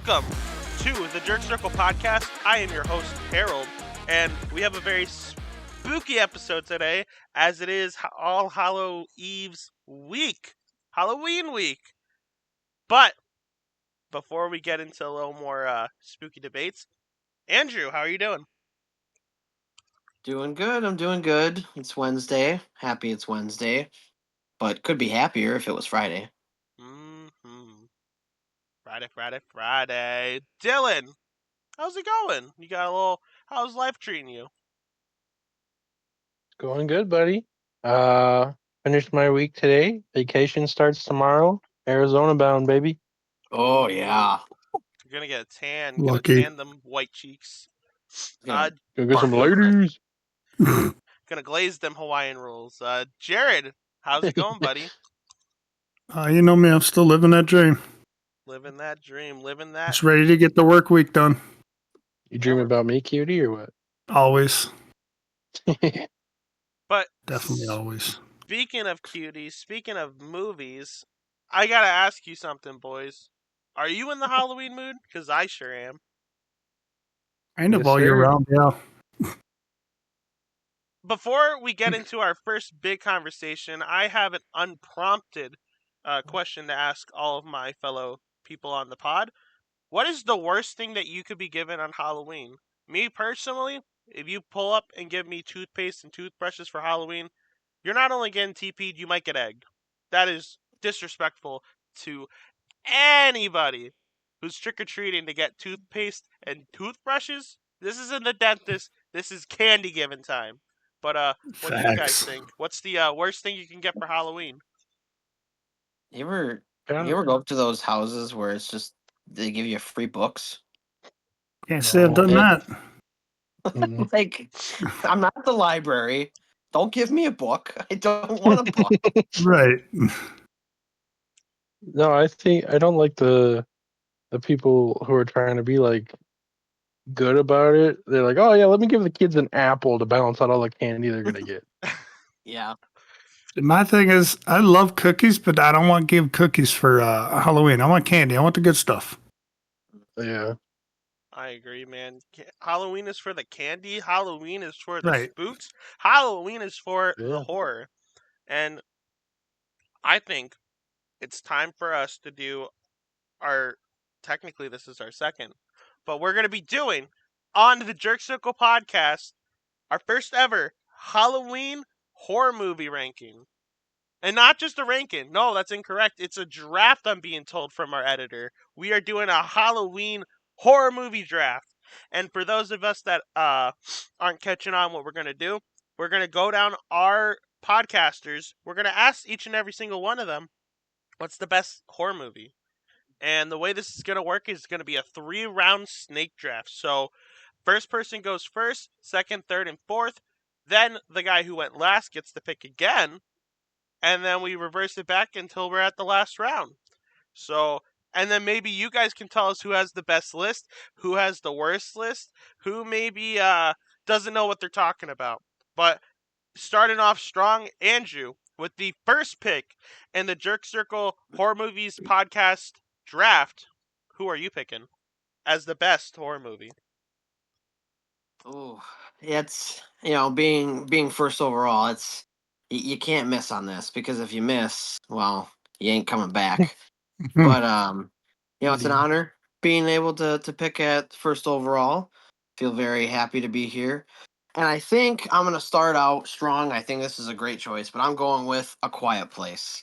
Welcome to the Jerk Circle podcast. I am your host, Harold, and we have a very spooky episode today, as it is All Hallow Eve's week, Halloween week. But before we get into a little more spooky debates, Andrew, how are you doing? Doing good. I'm doing good. It's Wednesday. Happy it's Wednesday, but could be happier if it was Friday. Mm-hmm. Friday. Dylan, how's it going? You got a little. How's life treating you? Going good, buddy. Finished my week today. Vacation starts tomorrow. Arizona bound, baby. Oh Ooh, yeah. you're gonna get a tan. Gonna Lucky. tan them white cheeks. Gonna Go get some bark real quick. ladies. Gonna glaze them Hawaiian rolls. Jared, how's it going, buddy? You know me, I'm still living that dream. Living that dream, living that. Just ready to get the work week done. You dream Yeah. about me, cutie, or what? Always. But Definitely always. speaking of cuties, speaking of movies, I gotta ask you something, boys. Are you in the Halloween mood? Because I sure am. Kind of Yes, all year sir. round, yeah. Before we get into our first big conversation, I have an unprompted question to ask all of my fellow people on the pod. What is the worst thing that you could be given on Halloween? Me personally, if you pull up and give me toothpaste and toothbrushes for Halloween, you're not only getting TP'd, you might get egged. That is disrespectful to anybody who's trick-or-treating to get toothpaste and toothbrushes. This isn't the dentist. This is candy giving time. But what do you guys Facts. think? What's the worst thing you can get for Halloween? You ever Kinda- you ever go up to those houses where it's just they give you free books? Can't say I've No. done that. Mm. Like, I'm not at the library. Don't give me a book. I don't want a book. Right. No, I don't like the people who are trying to be like good about it. They're like, oh yeah, let me give the kids an apple to balance out all the candy they're gonna get. Yeah. My thing is, I love cookies, but I don't want to give cookies for Halloween. I want candy. I want the good stuff. Yeah. I agree, man. Halloween is for the candy. Halloween is for the Right. spooks. Halloween is for the Yeah. horror. And I think it's time for us to do our. Technically, this is our second, but we're going to be doing on the Jerk Circle podcast our first ever Halloween horror movie ranking. And not just a ranking. No, that's incorrect. It's a draft, I'm being told from our editor. We are doing a Halloween horror movie draft. And for those of us that aren't catching on what we're going to do, we're going to go down our podcasters. We're going to ask each and every single one of them, what's the best horror movie? And the way this is going to work is going to be a 3-round snake draft. So first person goes first, second, third, and fourth. Then the guy who went last gets to pick again. And then we reverse it back until we're at the last round. So, and then maybe you guys can tell us who has the best list, who has the worst list, who maybe doesn't know what they're talking about. But starting off strong, Andrew, with the first pick in the Jerk Circle Horror Movies podcast draft, who are you picking as the best horror movie? Oh, it's being first overall. It's you can't miss on this because if you miss, well, you ain't coming back. But it's an honor being able to pick at first overall. Feel very happy to be here. And I think I'm gonna start out strong. I think this is a great choice, but I'm going with A Quiet Place.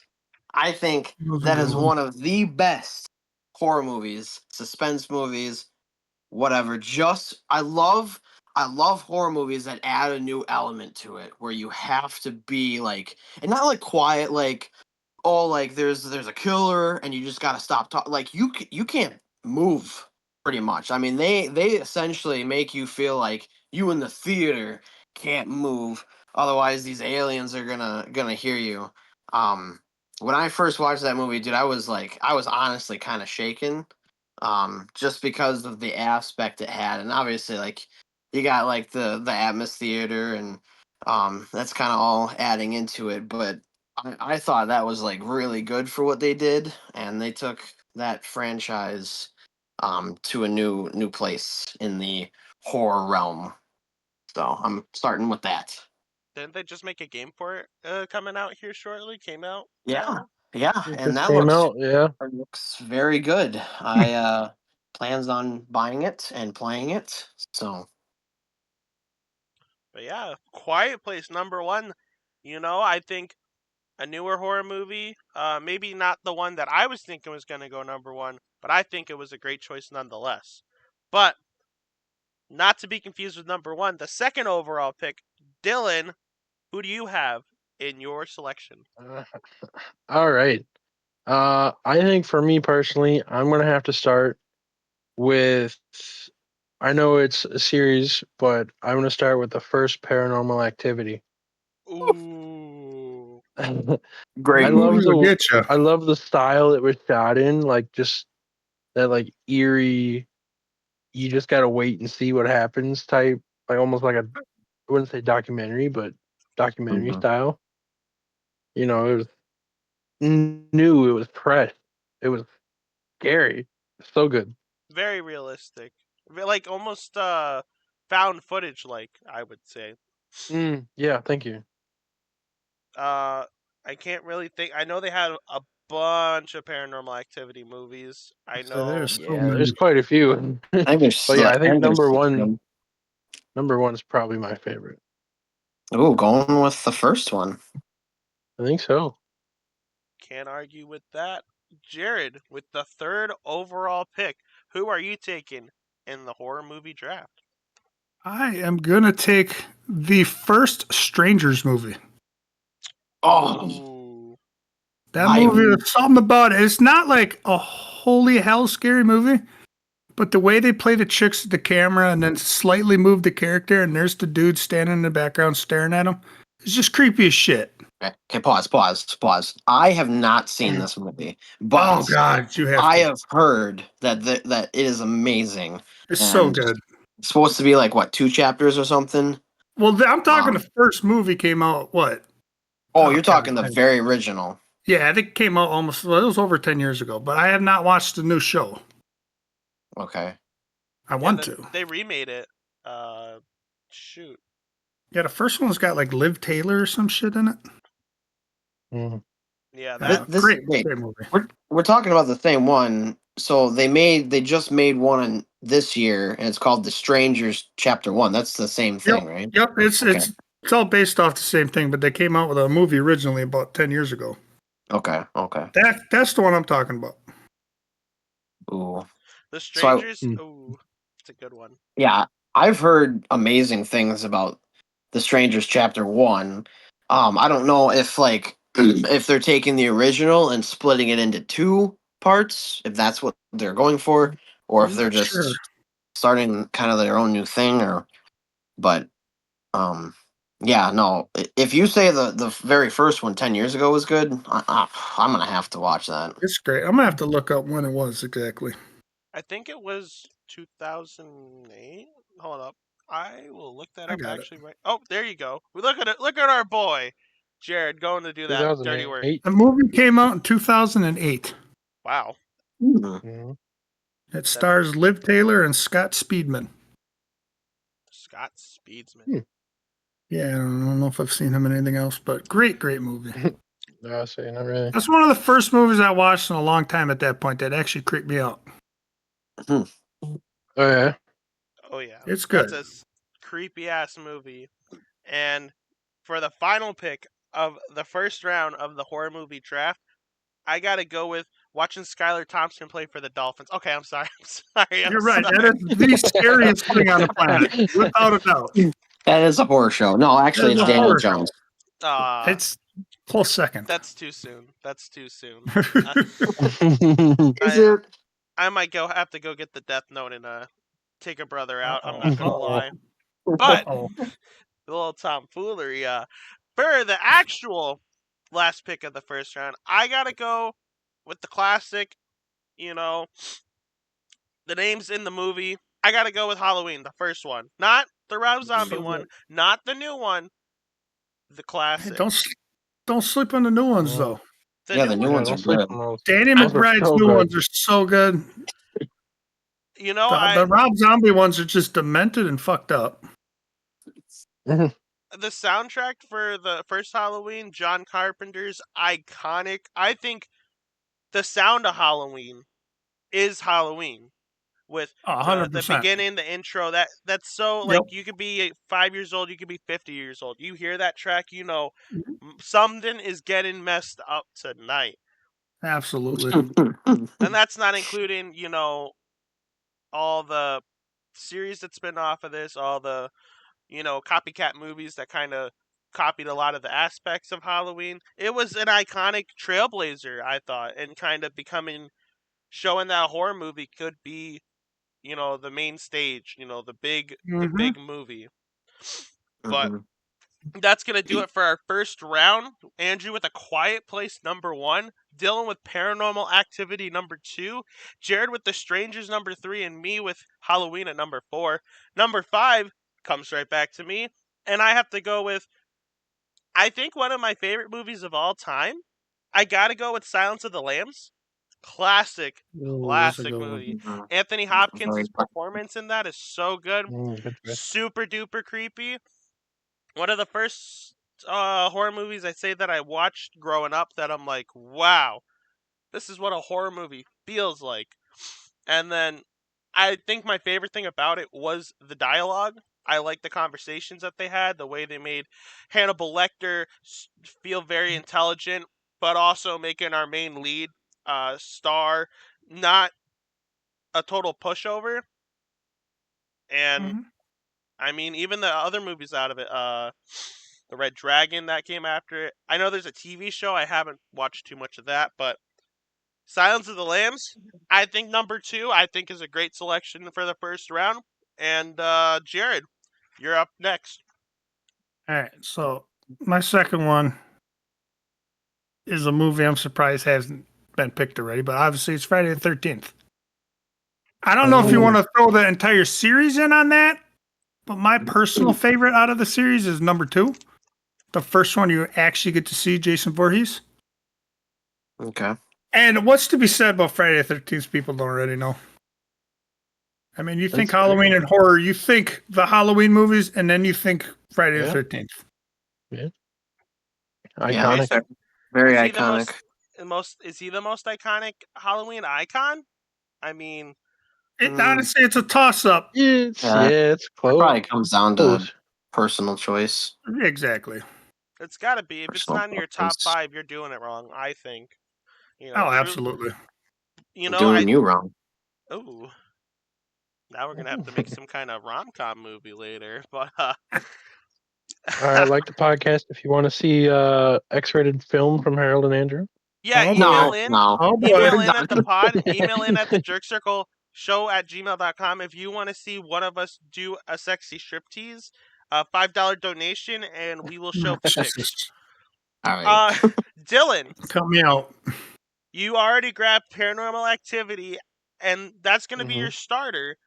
I think Those are that good is ones. one of the best horror movies, suspense movies, whatever. I love horror movies that add a new element to it where you have to be like, and not like quiet, like, oh, like there's a killer and you just got to stop talking. Like you can't move pretty much. I mean, they essentially make you feel like you in the theater can't move, otherwise these aliens are gonna hear you. um when I first watched that movie, dude, I was honestly kind of shaken, just because of the aspect it had. And obviously, like, you got like the Atmos Theater, and that's kind of all adding into it. But I thought that was like really good for what they did, and they took that franchise to a new place in the horror realm. So I'm starting with that. Didn't they just make a game for it coming out here shortly? Came out Yeah, now? yeah, It and just that came out, yeah. looks very good. I plans on buying it and playing it. So But yeah, Quiet Place #1. I think a newer horror movie, maybe not the one that I was thinking was going to go #1, but I think it was a great choice nonetheless. But not to be confused with #1, the second overall pick, Dylan, who do you have in your selection? All right. I think for me personally, I'm gonna have to start with. I know it's a series, but I'm gonna start with the first Paranormal Activity. Ooh. I great love Movies will movie. the get you. I love the style it was shot in, like just that like eerie. You just gotta wait and see what happens type, like almost like I wouldn't say documentary, but documentary Mhm. style. It was new, it was fresh, it was scary, so good. Very realistic. Like almost found footage like, I would say. Yeah, thank you. I can't really think. I know they had a bunch of Paranormal Activity movies. I So know. there's so Yeah, many. there's quite a few. I think there's But yeah, I think and there's six of them. number one is probably my favorite. Ooh, going with the first one. I think so. Can't argue with that. Jared, with the third overall pick, who are you taking in the horror movie draft? I am gonna take the first Strangers movie. Oh, Ooh. That I movie, there's something about it. It's not like a holy hell scary movie, but the way they play the chicks at the camera and then slightly move the character, and there's the dude standing in the background staring at him. It's just creepy as shit. okay. Pause. I have not seen this movie, but Oh God, you have I to. have heard that it is amazing It's so and good. it's supposed to be like what 2 chapters or something. Well, I'm talking Um, the first movie came out, what? oh, Oh, you're God. talking the very original. Yeah, I think it came out almost, well, it was over 10 years ago, but I have not watched the new show. Okay. I Yeah, want to. they remade it. Shoot. Yeah, the first one's got like Liv Taylor or some shit in it. Mm. Yeah, Th- that. This Great, wait, great movie. we're talking about the same one. So they just made one this year, and it's called The Strangers Chapter One. That's the same Yep, thing, right? yep. It's Okay. it's all based off the same thing, but they came out with a movie originally about 10 years ago. Okay. That's the one I'm talking about. Ooh. The So I, Strangers. Ooh, it's a good one. yeah, I've heard amazing things about The Strangers Chapter One. I don't know if like if they're taking the original and splitting it into two parts, if that's what they're going for, or if I'm they're not sure. just starting kind of their own new thing, or but um, yeah, no. If you say the very first one 10 years ago was good, I'm gonna have to watch that. It's great. I'm gonna have to look up when it was exactly. I think it was 2008. Hold up. I will look that I up got it. actually right. Oh, there you go. We look at it. Look at our boy, Jared, going to do that dirty work. 2008. The movie came out in 2008. Wow. Hmm. Mhm. It stars Liv Taylor and Scott Speedman. Scott Speedsman. Yeah, I don't know if I've seen him in anything else, but great movie. No, I say not really. That's one of the first movies I watched in a long time at that point that actually creeped me out. Oh yeah. Oh yeah, It's good. That's a creepy ass movie. And for the final pick of the first round of the horror movie draft, I gotta go with watching Skylar Thompson play for the Dolphins. Okay, I'm sorry. You're right. That is the scariest thing on the planet, without a doubt. That is a horror show. No, actually, That is it's a Daniel horror show. Jones. It's close second. That's too soon. That's too soon. Is it? I might have to go get the Death Note and take a brother out. I'm not gonna Uh-oh. lie. But Oh, a little tomfoolery. For the actual last pick of the first round, I gotta go with the classic. You know, the names in the movie. I gotta go with Halloween, the first one, not the Rob Zombie so one, good. not the new one, the Hey, classic. don't sleep on the new ones Oh. though. The Yeah, new the new one. Yeah, ones are don't sleep good. on those. Danny Those are McBride's so new good. ones are so good. You know, The Rob Zombie ones are just demented and fucked up. the soundtrack for the first Halloween, John Carpenter's iconic. I think the sound of Halloween is Halloween. With the 100%. beginning, the intro, that's so like you could be 5 years old, you could be 50 years old. You hear that track, you know something is getting messed up tonight. Absolutely. And that's not including, you know, all the series that spin off of this, all the, you know, copycat movies that kind of copied a lot of the aspects of Halloween. It was an iconic trailblazer, I thought, and kind of showing that a horror movie could be, you know, the main stage, you know, the big movie. But that's going to do it for our first round. Andrew with A Quiet Place #1, Dylan with Paranormal Activity #2, Jared with The Strangers #3, and me with Halloween at #4. #5 comes right back to me, and I have to go with, I think, one of my favorite movies of all time. I got to go with Silence of the Lambs. Classic movie. Anthony Hopkins' performance in that is so good. Super duper creepy. One of the first horror movies I say that I watched growing up that I'm like, wow, this is what a horror movie feels like. And then I think my favorite thing about it was the dialogue. I like the conversations that they had, the way they made Hannibal Lecter feel very intelligent, but also making our main lead star not a total pushover. And I mean, even the other movies out of it, the Red Dragon that came after it. I know there's a TV show. I haven't watched too much of that, but Silence of the Lambs, I think #2, I think is a great selection for the first round. And Jared, you're up next. All right, so my second one is a movie I'm surprised hasn't been picked already, but obviously it's Friday the 13th. I don't know if you want to throw the entire series in on that, but my personal favorite out of the series is #2. The first one you actually get to see Jason Voorhees. Okay. And what's to be said about Friday the 13th people don't already know. I mean, you think Halloween and horror, you think the Halloween movies, and then you think Friday the 13th. Yeah. Iconic. Yeah, very Is he iconic. Is he the most iconic Halloween icon? I mean, honestly, it's a toss-up. It's close. It probably comes down to personal choice. Exactly. It's got to be. If it's not in your top 5, you're doing it wrong, I think. You know, absolutely. You know, doing you wrong. Oh. Now we're going to have to make some kind of rom-com movie later, but I like the podcast if you want to see X-rated film from Harold and Andrew. Yeah, email in at the pod, email in at the Jerk Circle show@gmail.com if you want to see one of us do a sexy striptease. $5 donation, and we will show pics. All right. Dylan, help me out. You already grabbed Paranormal Activity, and that's going to be your starter.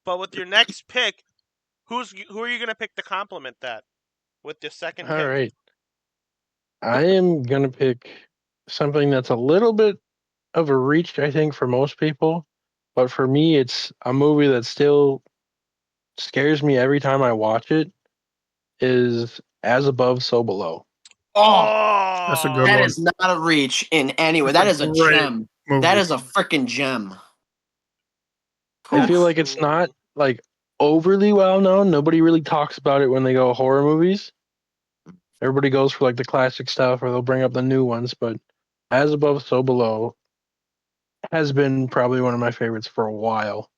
But with your next pick, who are you going to pick to complement that with the second pick? All right. I am going to pick something that's a little bit of a reach, I think, for most people. But for me, it's a movie that still scares me every time I watch it, is As Above, So Below. Oh, that's a good one. That is not a reach in any way. That is a gem. Movie. That is a freaking gem. I feel like it's not like overly well known. Nobody really talks about it when they go horror movies. Everybody goes for like the classic stuff, or they'll bring up the new ones. But As Above, So Below has been probably one of my favorites for a while.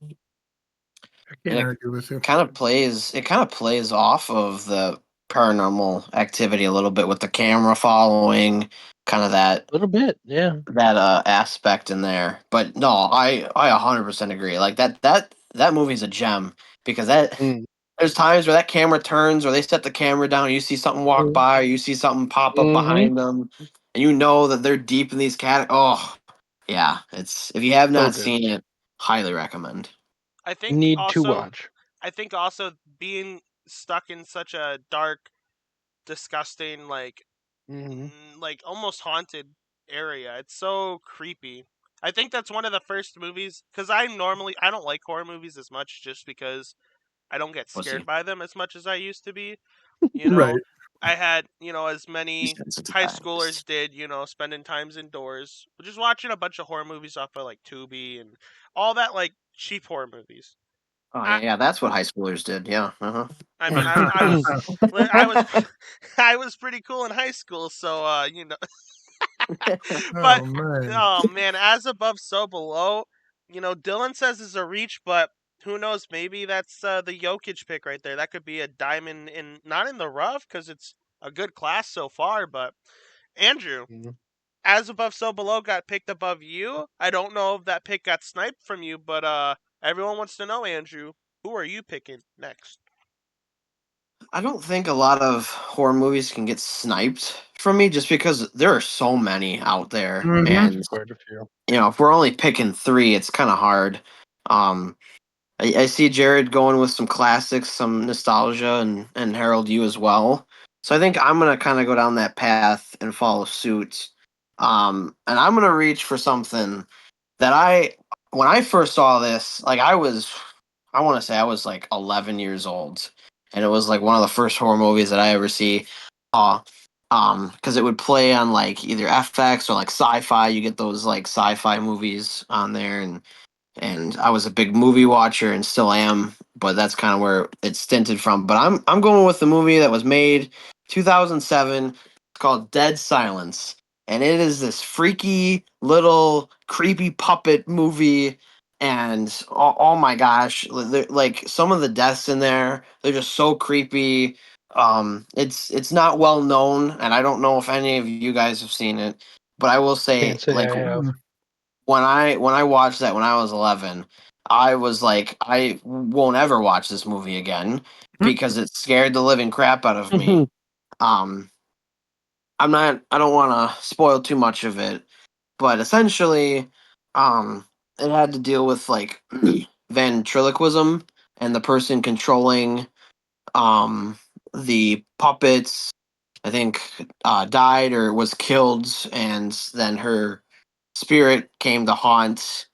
I can't argue with you. It kind of plays off of the Paranormal Activity a little bit with the camera following, kind of that little bit, that aspect in there. But no, I 100% agree. Like that movie's a gem because there's times where that camera turns, or they set the camera down, and you see something walk by, or you see something pop up behind them, and you know that they're deep in these Oh, yeah. It's if you have not seen it, highly recommend. I think to watch. I think also being stuck in such a dark, disgusting, like almost haunted area. It's so creepy. I think that's one of the first movies because I don't like horror movies as much just because I don't get Pussy. scared by them as much as I used to be. Right. I had, as many high schoolers did, spending times indoors, just watching a bunch of horror movies off of like Tubi and all that like cheap horror movies. Oh I, yeah, that's what high schoolers did. Yeah. I mean, I was, I was pretty cool in high school, so but Oh man. oh man, as above, so below. Dylan says is a reach, but who knows? Maybe that's the Jokic pick right there. That could be a diamond in not in the rough because it's a good class so far. But Andrew, as above, so below got picked above you. I don't know if that pick got sniped from you, but everyone wants to know, Andrew, who are you picking next? I don't think a lot of horror movies can get sniped from me just because there are so many out there, Mhm. and Quite a few. if we're only picking three, it's kind of hard. Um, I see Jared going with some classics, some nostalgia, and Harold, you as well. So I think I'm gonna kind of go down that path and follow suit. And I'm gonna reach for something that when I first saw this, like I want to say I was like 11 years old, and it was like one of the first horror movies that I ever see. Uh, because it would play on like either FX or like Sci-Fi. You get those like Sci-Fi movies on there, and I was a big movie watcher and still am, but that's kind of where it stinted from. But I'm going with the movie that was made 2007. It's called Dead Silence, and it is this freaky little creepy puppet movie. And oh my gosh, like some of the deaths in there, they're just so creepy. It's not well known, and I don't know if any of you guys have seen it, but I will Can't say say like I have. when I watched that when I was 11, I was like, I won't ever watch this movie again because it scared the living crap out of me. Um, I don't want to spoil too much of it, but essentially, it had to deal with like ventriloquism and the person controlling um the puppets. I think died or was killed, and then her spirit came to haunt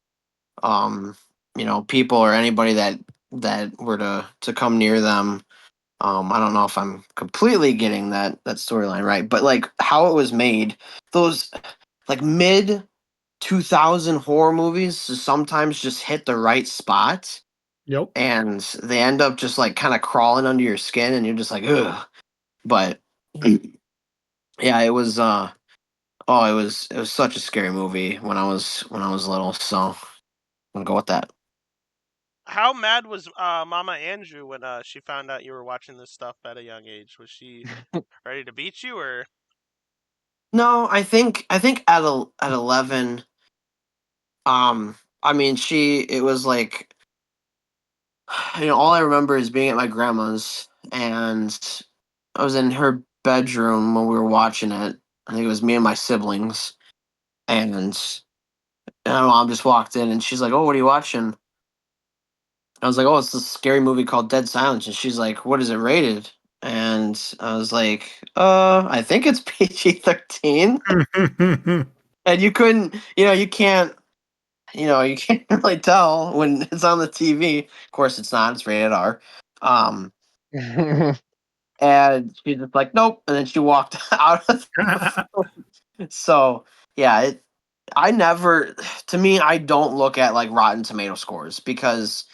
um people or anybody that were to come near them. I don't know if I'm completely getting that storyline right, but like how it was made, those like mid 2000 horror movies sometimes just hit the right spot, Yep. and they end up just like kind of crawling under your skin, and you're just like ugh. But yeah, it was it was such a scary movie when I was little, so I'm gonna go with that. How mad was Mama Andrew when she found out you were watching this stuff at a young age? Was she ready to beat you, or No, I think at 11, I mean, it was like, all I remember is being at my grandma's, and I was in her bedroom when we were watching it. I think it was me and my siblings, and my mom just walked in and she's like, "Oh, what are you watching?" I was like, "Oh, it's this scary movie called Dead Silence," and she's like, "What is it rated?" And I was like, I think it's PG-13." And you couldn't, you can't really tell when it's on the TV. Of course, it's not. It's rated R. Um, and she's just like, "Nope," and then she walked out of the film. So yeah, I never. To me, I don't look at like Rotten Tomato scores because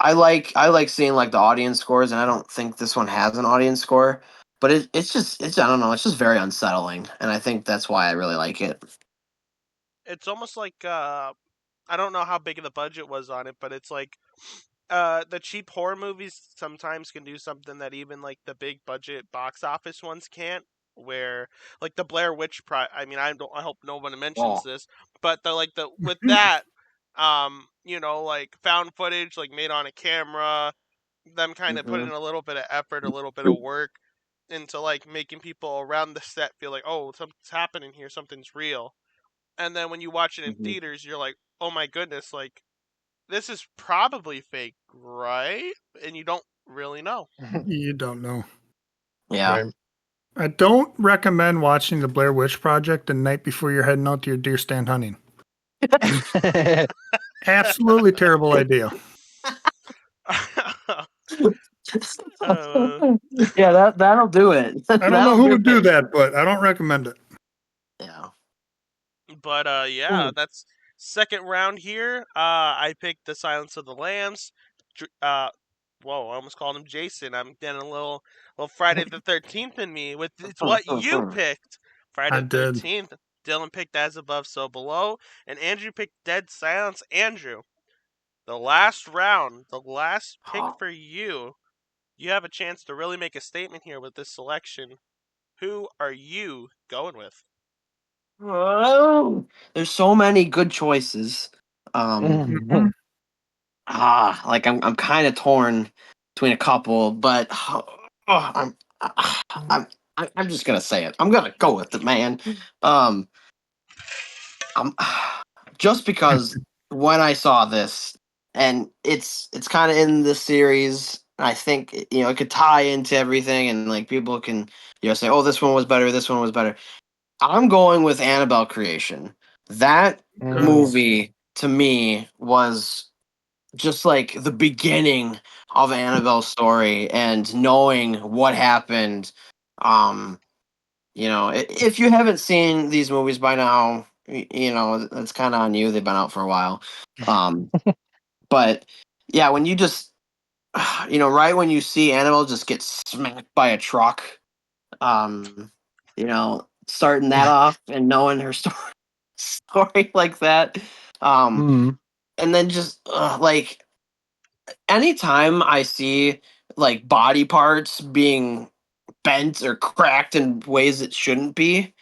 I like seeing like the audience scores, and I don't think this one has an audience score. But it's I don't know. It's just very unsettling, and I think that's why I really like it. it's almost like I don't know how big of the budget was on it, but it's like the cheap horror movies sometimes can do something that even like the big budget box office ones can't. Where like the Blair Witch I mean, I hope no one mentions Oh. this, but the with that, like found footage, like made on a camera, them kind of putting Mhm. a little bit of effort, a little bit of work into like making people around the set feel like, oh, something's happening here, something's real. And then when you watch it in Mhm. theaters, you're like, oh my goodness, like this is probably fake, right? And you don't really know. You don't know. Yeah. Right. I don't recommend watching the Blair Witch Project the night before you're heading out to your deer stand hunting. Absolutely terrible idea. Yeah, that'll do it. I don't know who would do that, but I don't recommend it. Yeah. But yeah, that's second round here. I picked The Silence of the Lambs. Whoa, I almost called him Jason. I'm getting a little Friday the 13th in me. With it's what you picked, Friday I the did. 13th. Dylan picked As Above, So Below, and Andrew picked Dead Silence. Andrew, the last round, the last pick for you. You have a chance to really make a statement here with this selection. Who are you going with? Oh, there's so many good choices. Mhm. Like I'm kind of torn between a couple, but I'm I'm just gonna say it. I'm gonna go with it, man. Um, I'm just because when I saw this, and it's kind of in the series. I think it could tie into everything, and like people can say, "Oh, this one was better. This one was better." I'm going with Annabelle Creation. That movie to me was just like the beginning of Annabelle's story and knowing what happened. Um, if you haven't seen these movies by now, it's kind of on you. They've been out for a while. Um, but yeah, when you just, right when you see Annabelle just get smacked by a truck, starting that off and knowing her story like that, and then just like anytime I see like body parts being bent or cracked in ways it shouldn't be,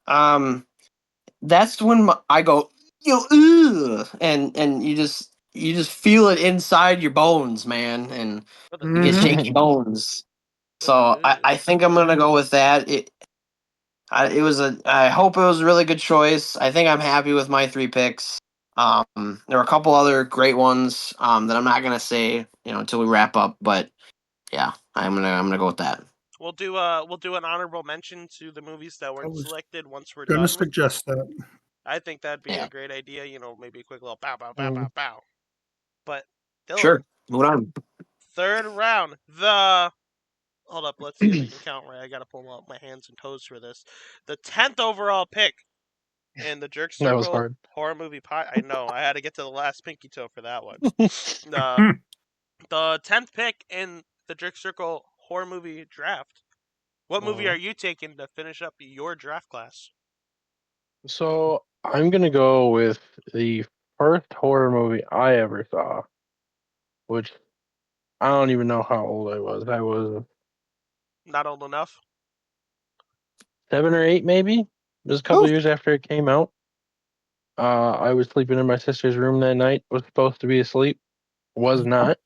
that's when I go, ugh, and you just feel it inside your bones, man, and you get shaky bones. So I think I'm gonna go with that. I hope it was a really good choice. I think I'm happy with my 3 picks. There were a couple other great ones that I'm not gonna say until we wrap up, but yeah, I'm gonna go with that. We'll do an honorable mention to the movies that I weren't was selected once we're gonna done with. suggest that. I think that'd be Yeah, a great idea. Maybe a quick little bow, bow, bow, bow, bow. But Dylan, sure. Move on. third round. Hold up, let's see if we can count right. I gotta pull out my hands and toes for this. The 10th overall pick in the Jerk That was Circle hard. horror movie pot. I know. I had to get to the last pinky toe for that one. Hmm. The 10th pick in the Jerk Circle horror movie draft. What movie are you taking to finish up your draft class? So I'm gonna go with the first horror movie I ever saw, which I don't even know how old I was. I was Not old enough. 7 or 8, maybe. It was a couple years after it came out. I was sleeping in my sister's room that night. Was supposed to be asleep, was not,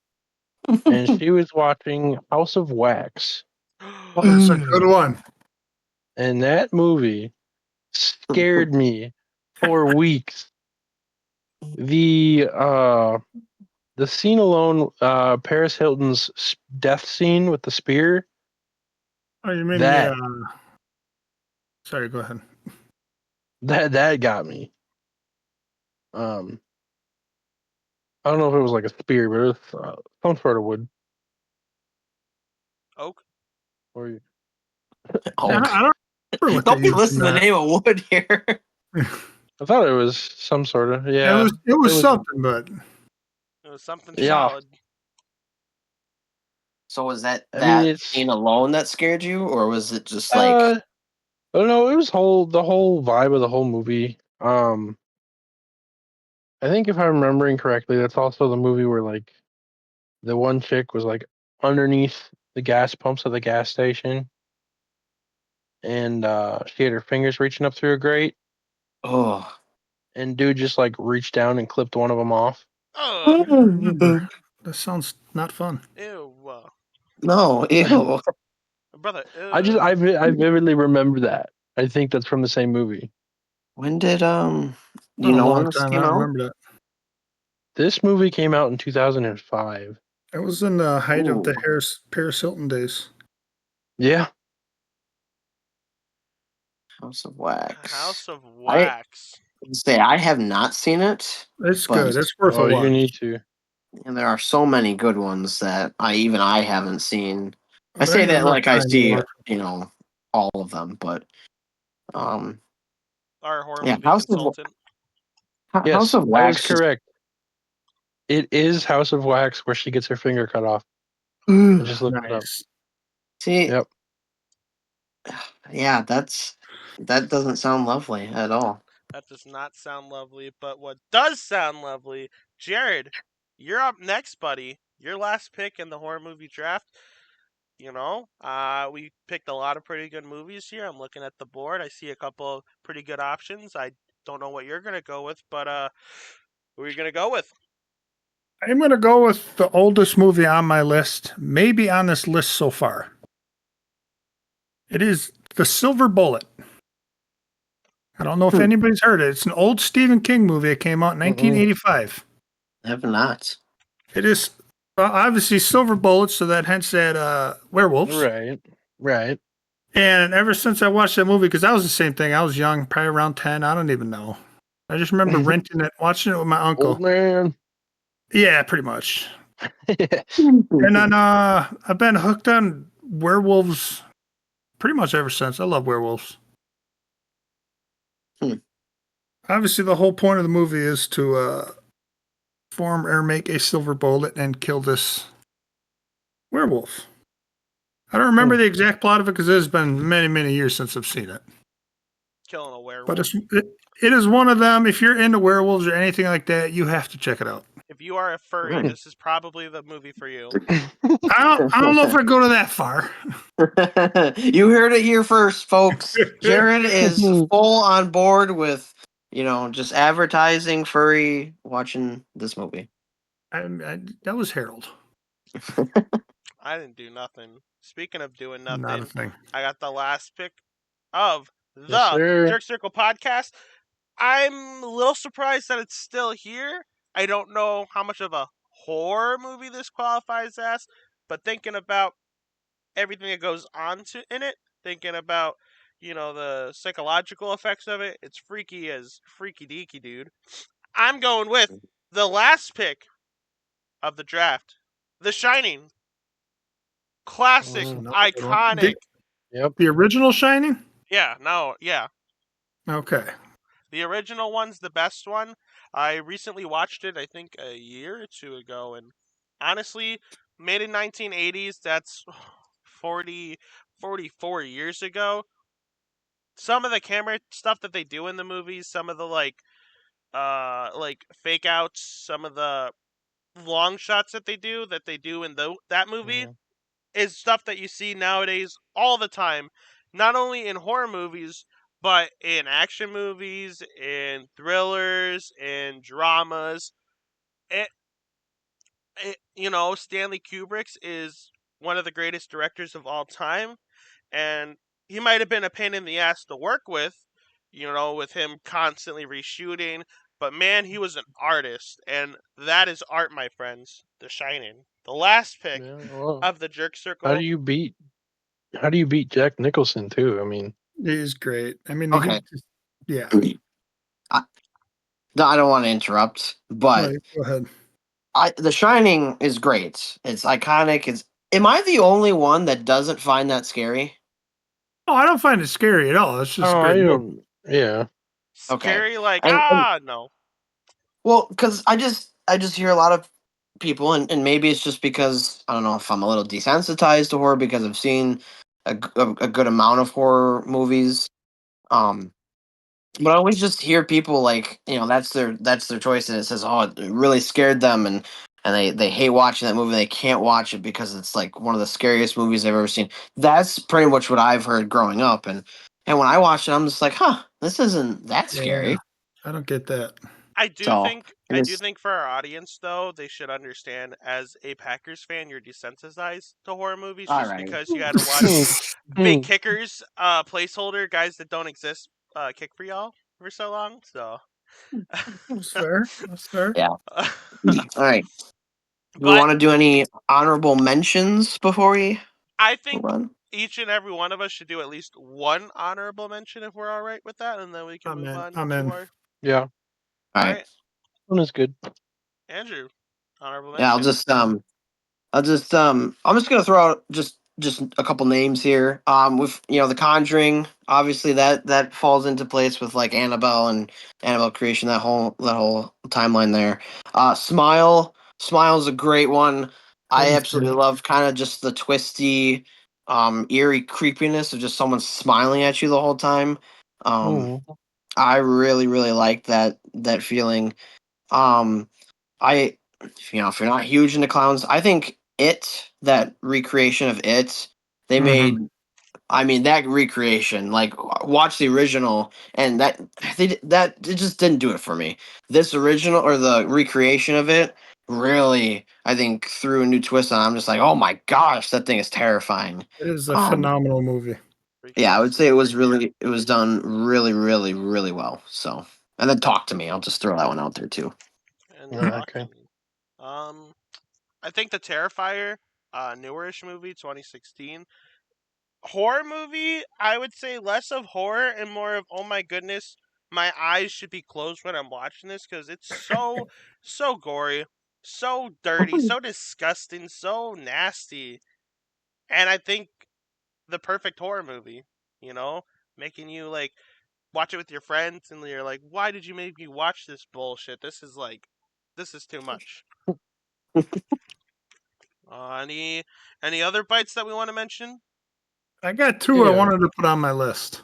and she was watching House of Wax. Oh, that's a good one. And that movie scared me for weeks. The scene alone, Paris Hilton's death scene with the spear. Oh, you mean That sorry, go ahead. that got me. I don't know if it was like a spear, but it was some sort of wood. Oak. Or Oh, I don't remember what they don't be used in listening to the that. name of wood here. I thought it was some sort of It was something, but It was something Yeah. solid. So was that I mean, it's scene alone that scared you, or was it just I don't know. It was the whole vibe of the whole movie. I think if I'm remembering correctly, that's also the movie where like the one chick was like underneath the gas pumps of the gas station, and she had her fingers reaching up through a grate, oh. and dude just like reached down and clipped one of them off. Oh, I remember. That sounds not fun. ew. No, ew. Brother, I vividly remember that. I think that's from the same movie. When did do Been you a know when long this time. I came don't out? remember that. This movie came out in 2005. It was in the height of the Ooh. Paris Hilton days. Yeah. House of Wax. House of Wax. Say I have not seen it, It's but good. It's worth a Oh, you watch. need to. and there are so many good ones that I haven't seen. I There say ain't that enough like I time to see, watch. all of them, but um, Our horror yeah, movie consultant. House Yes, of I was Wax. correct. It is House of Wax where she gets her finger cut off. I just looked it up. Nice. See, Yep. yeah, that doesn't sound lovely at all. That does not sound lovely, but what does sound lovely, Jared, you're up next, buddy. Your last pick in the horror movie draft. We picked a lot of pretty good movies here. I'm looking at the board. I see a couple of pretty good options. I don't know what you're gonna go with, but who are you gonna go with? I'm going to go with the oldest movie on my list, maybe on this list so far. It is The Silver Bullet. I don't know if anybody's heard it. It's an old Stephen King movie. It came out in 1985. I have not. It is obviously silver bullets, so that hence that werewolves. Right. And ever since I watched that movie, because that was the same thing. I was young, probably around 10. I don't even know. I just remember renting it, watching it with my uncle. Old man. Yeah, pretty much. And then I've been hooked on werewolves pretty much ever since. I love werewolves. Obviously, the whole point of the movie is to form or make a silver bullet and kill this werewolf. I don't remember the exact plot of it because it has been many, many years since I've seen it. Killing a werewolf. But it is one of them. If you're into werewolves or anything like that, you have to check it out. If you are a furry, this is probably the movie for you. I don't know if I go to that far. You heard it here first, folks. Jared is full on board with, just advertising furry watching this movie. That was Harold. I didn't do nothing. Speaking of doing Not a nothing, thing. I got the last pick of the Yes, sir. Jerk Circle podcast. I'm a little surprised that it's still here. I don't know how much of a horror movie this qualifies as, but thinking about everything that goes on in it, thinking about the psychological effects of it, it's freaky as freaky deaky, dude. I'm going with the last pick of the draft, The Shining. Classic, iconic. Yep. The original Shining? Yeah. Okay. The original one's the best one. I recently watched it, I think a year or two ago, and honestly, made in 1980s, that's 44 years ago. Some of the camera stuff that they do in the movies, some of the like fake outs, some of the long shots that they do in that movie is stuff that you see nowadays all the time, not only in horror movies, but in action movies, in thrillers, in dramas. Stanley Kubrick is one of the greatest directors of all time, and he might have been a pain in the ass to work with, with him constantly reshooting, but man, he was an artist, and that is art, my friends. The Shining. The last pick of the Jerk Circle. How do you beat Jack Nicholson too? I mean, he's great. I mean, okay. Yeah. I don't want to interrupt, but go ahead. The Shining is great. It's iconic. Am I the only one that doesn't find that scary? Oh, I don't find it scary at all. It's just great. Yeah. Scary, okay. No. Well, because I just hear a lot of people, and maybe it's just because I don't know if I'm a little desensitized to horror because I've seen a good amount of horror movies. But I always just hear people that's their choice, and it says, oh, it really scared them, and they hate watching that movie. They can't watch it because it's like one of the scariest movies they've ever seen. That's pretty much what I've heard growing up, and when I watch it, I'm just like, huh, this isn't that scary. Yeah, I don't get that. I do think for our audience though, they should understand as a Packers fan, you're desensitized to horror movies because you got to watch big kickers, placeholder guys that don't exist, kick for y'all for so long. So that's fair. Yeah. All right. Do we want to do any honorable mentions before we? I think each and every one of us should do at least one honorable mention if we're all right with that, and then we can move on to our Yeah, All All right. right, one is good. Andrew, honorable Yeah, mention. I'm just gonna throw out just a couple names here. With The Conjuring, obviously that falls into place with like Annabelle and Annabelle creation, that whole timeline there. Smile is a great one. I That is absolutely good. love kind of just the twisty, eerie creepiness of just someone smiling at you the whole time. Mm. I really really like that feeling. Um, I, if you're not huge into clowns, I think that recreation of they Mhm. made. I mean, that recreation, like watch the original, and that it just didn't do it for me. This original or the recreation of it really, I think, threw a new twist on. I'm just like, oh my gosh, that thing is terrifying. It is a Um, phenomenal movie. yeah, I would say it was done really, really, really well. So, and then Talk to Me. I'll just throw that one out there too. And talk Okay. to me. I think the Terrifier, newerish movie, 2016. Horror movie, I would say less of horror and more of, oh my goodness, my eyes should be closed when I'm watching this because it's so gory, so dirty, so disgusting, so nasty. And I think the perfect horror movie, you know, making you like watch it with your friends and you're like, why did you make me watch this bullshit? This is too much. Any other bites that we want to mention? I got two I Yeah. wanted to put on my list,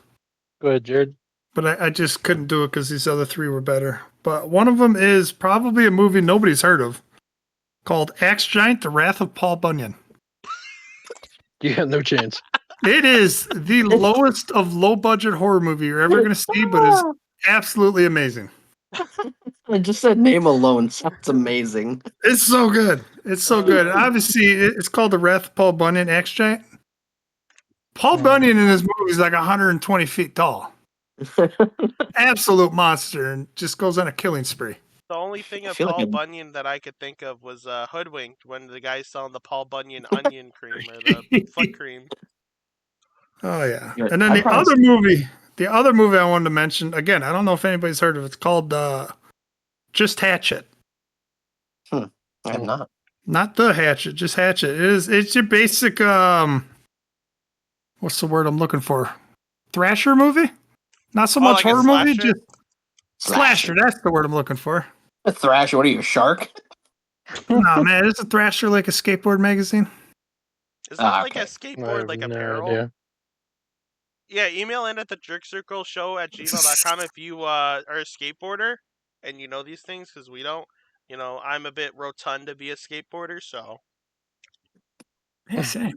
Go ahead, Jared. but I just couldn't do it because these other three were better. But one of them is probably a movie nobody's heard of called Axe Giant: The Wrath of Paul Bunyan. You got no chance. It is the lowest of low budget horror movie you're ever going to see, but is absolutely amazing. Just that name alone sounds amazing. It's so good. It's so good. And obviously, it's called The Wrath of Paul Bunyan, Axe Giant. Paul Mm. Bunyan in this movie is like 120 feet tall. Absolute monster and just goes on a killing spree. The only thing I of feel like Paul Bunyan that I could think of was Hoodwinked when the guy's selling the Paul Bunyan onion cream or the foot cream. Oh yeah. You're- And then I the probably other movie, I wanted to mention, again, I don't know if anybody's heard of it. It's called Just Hatchet. I have not. Not the Hatchet, just Hatchet. It's your basic what's the word I'm looking for? Thrasher movie? Not so Oh, much like a horror movie, slasher? just slasher. That's the word I'm looking for. A Thrasher, what are you, a shark? Nah, man, is a Thrasher like a skateboard magazine? Isn't that like Okay. a I skateboard have like no apparel? idea. Yeah, email in at the jerkcircleshow@gmail.com if you are a skateboarder and you know these things because we don't. You know, I'm a bit rotund to be a skateboarder, so Yeah, same.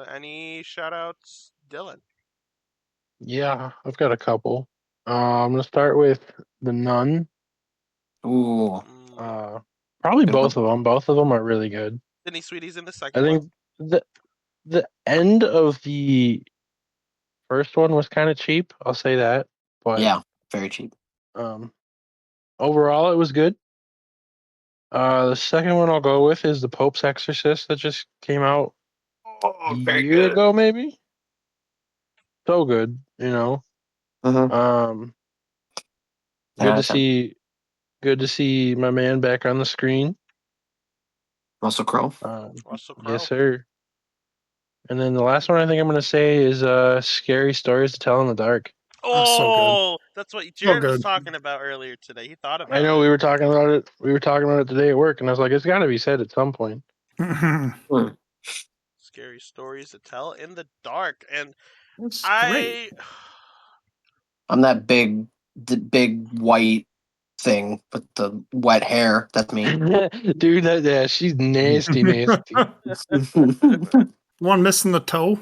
any shout outs, Dylan? Yeah, I've got a couple. I'm gonna start with The Nun. Ooh. Mm, Probably Good one. both of them. Both of them are really good. Sydney Sweetie's in the I second one. think the end of the first one was kind of cheap. I'll say that, but Yeah, very cheap. um, overall it was good. The second one I'll go with is The Pope's Exorcist that just came out a Oh, very year good. ago, maybe. So good, you know. Mm-hmm. Um, good to see, good to see my man back on the screen. Russell Crowe. Russell Yes, Crowe. sir. And then the last one I think I'm gonna say is Scary Stories to Tell in the Dark. Oh, so good. Oh, that's what So Jared was good. talking about earlier today. He thought I about know it. we were talking about it. We were talking about it today at work, and I was like, it's got to be said at some point. Mm. Scary stories to tell in the dark, and It's great. I'm that the big white thing with the wet hair. That's me. Dude, yeah, she's nasty, nasty. One missing the toe.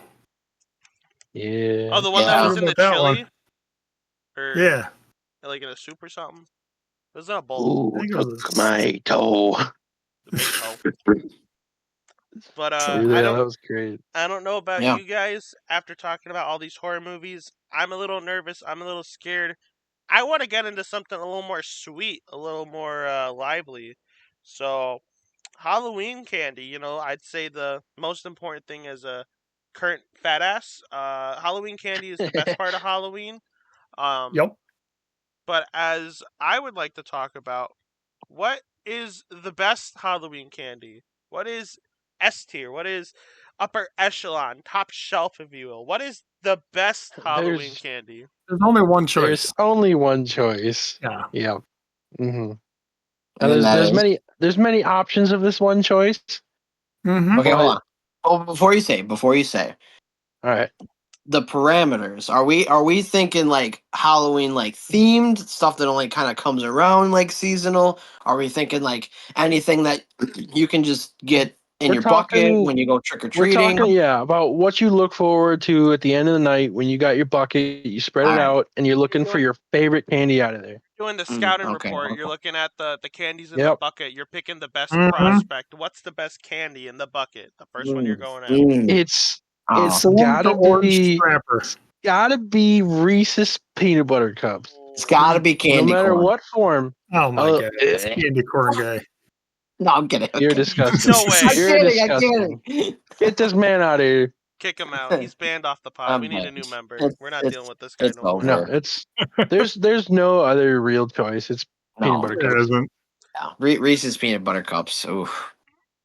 Yeah. Oh, the one that Yeah. was in the What about that chili, one? or Yeah. like in a soup or something. It was in a bowl. Ooh, I think it was took my toe. The big toe. But so Yeah, I good. that was great. don't know about Yeah. you guys. After talking about all these horror movies, I'm a little nervous. I'm a little scared. I want to get into something a little more sweet, a little more lively. So Halloween candy, you know, I'd say the most important thing as a current fat ass. Halloween candy is the best part of Halloween. Yep. But as I would like to talk about, what is the best Halloween candy? What is S tier? What is upper echelon, top shelf, if you will? What is the best Halloween candy? There's only one There's choice. only one choice. Yeah. Yeah. Mm-hmm. And And that is- there's many options of this one choice. Mm-hmm. Okay, hold But- on. Oh, before you say, All right. the parameters. Are we thinking like Halloween like themed stuff that only kind of comes around like seasonal? Are we thinking like anything that you can just get in We're your bucket talking- when you go trick or We're treating? talking, about what you look forward to at the end of the night when you got your bucket, you spread it Alright. out, and you're looking for your favorite candy out of there. Doing the scouting okay, report, okay. you're looking at the candies in the Yep. bucket. You're picking the best Mhm. prospect. What's the best candy in the bucket? The first one you're going after. It's Oh. it's The one with gotta the orange be strapper. Reese's peanut butter cups. It's got to be candy No matter corn. what form. Oh my Oh, god, it's candy corn guy. No, I'm kidding. You're Okay. disgusting. No way. I'm You're kidding. I'm disgusting. kidding. Get this man out of here. Kick him out. He's banned off the pod. We need a new member. We're not dealing with this guy it's no more. over. No, it's there's no other real choice. It's peanut No, butter There cups. isn't. yeah. Reese's peanut butter cups. Ooh,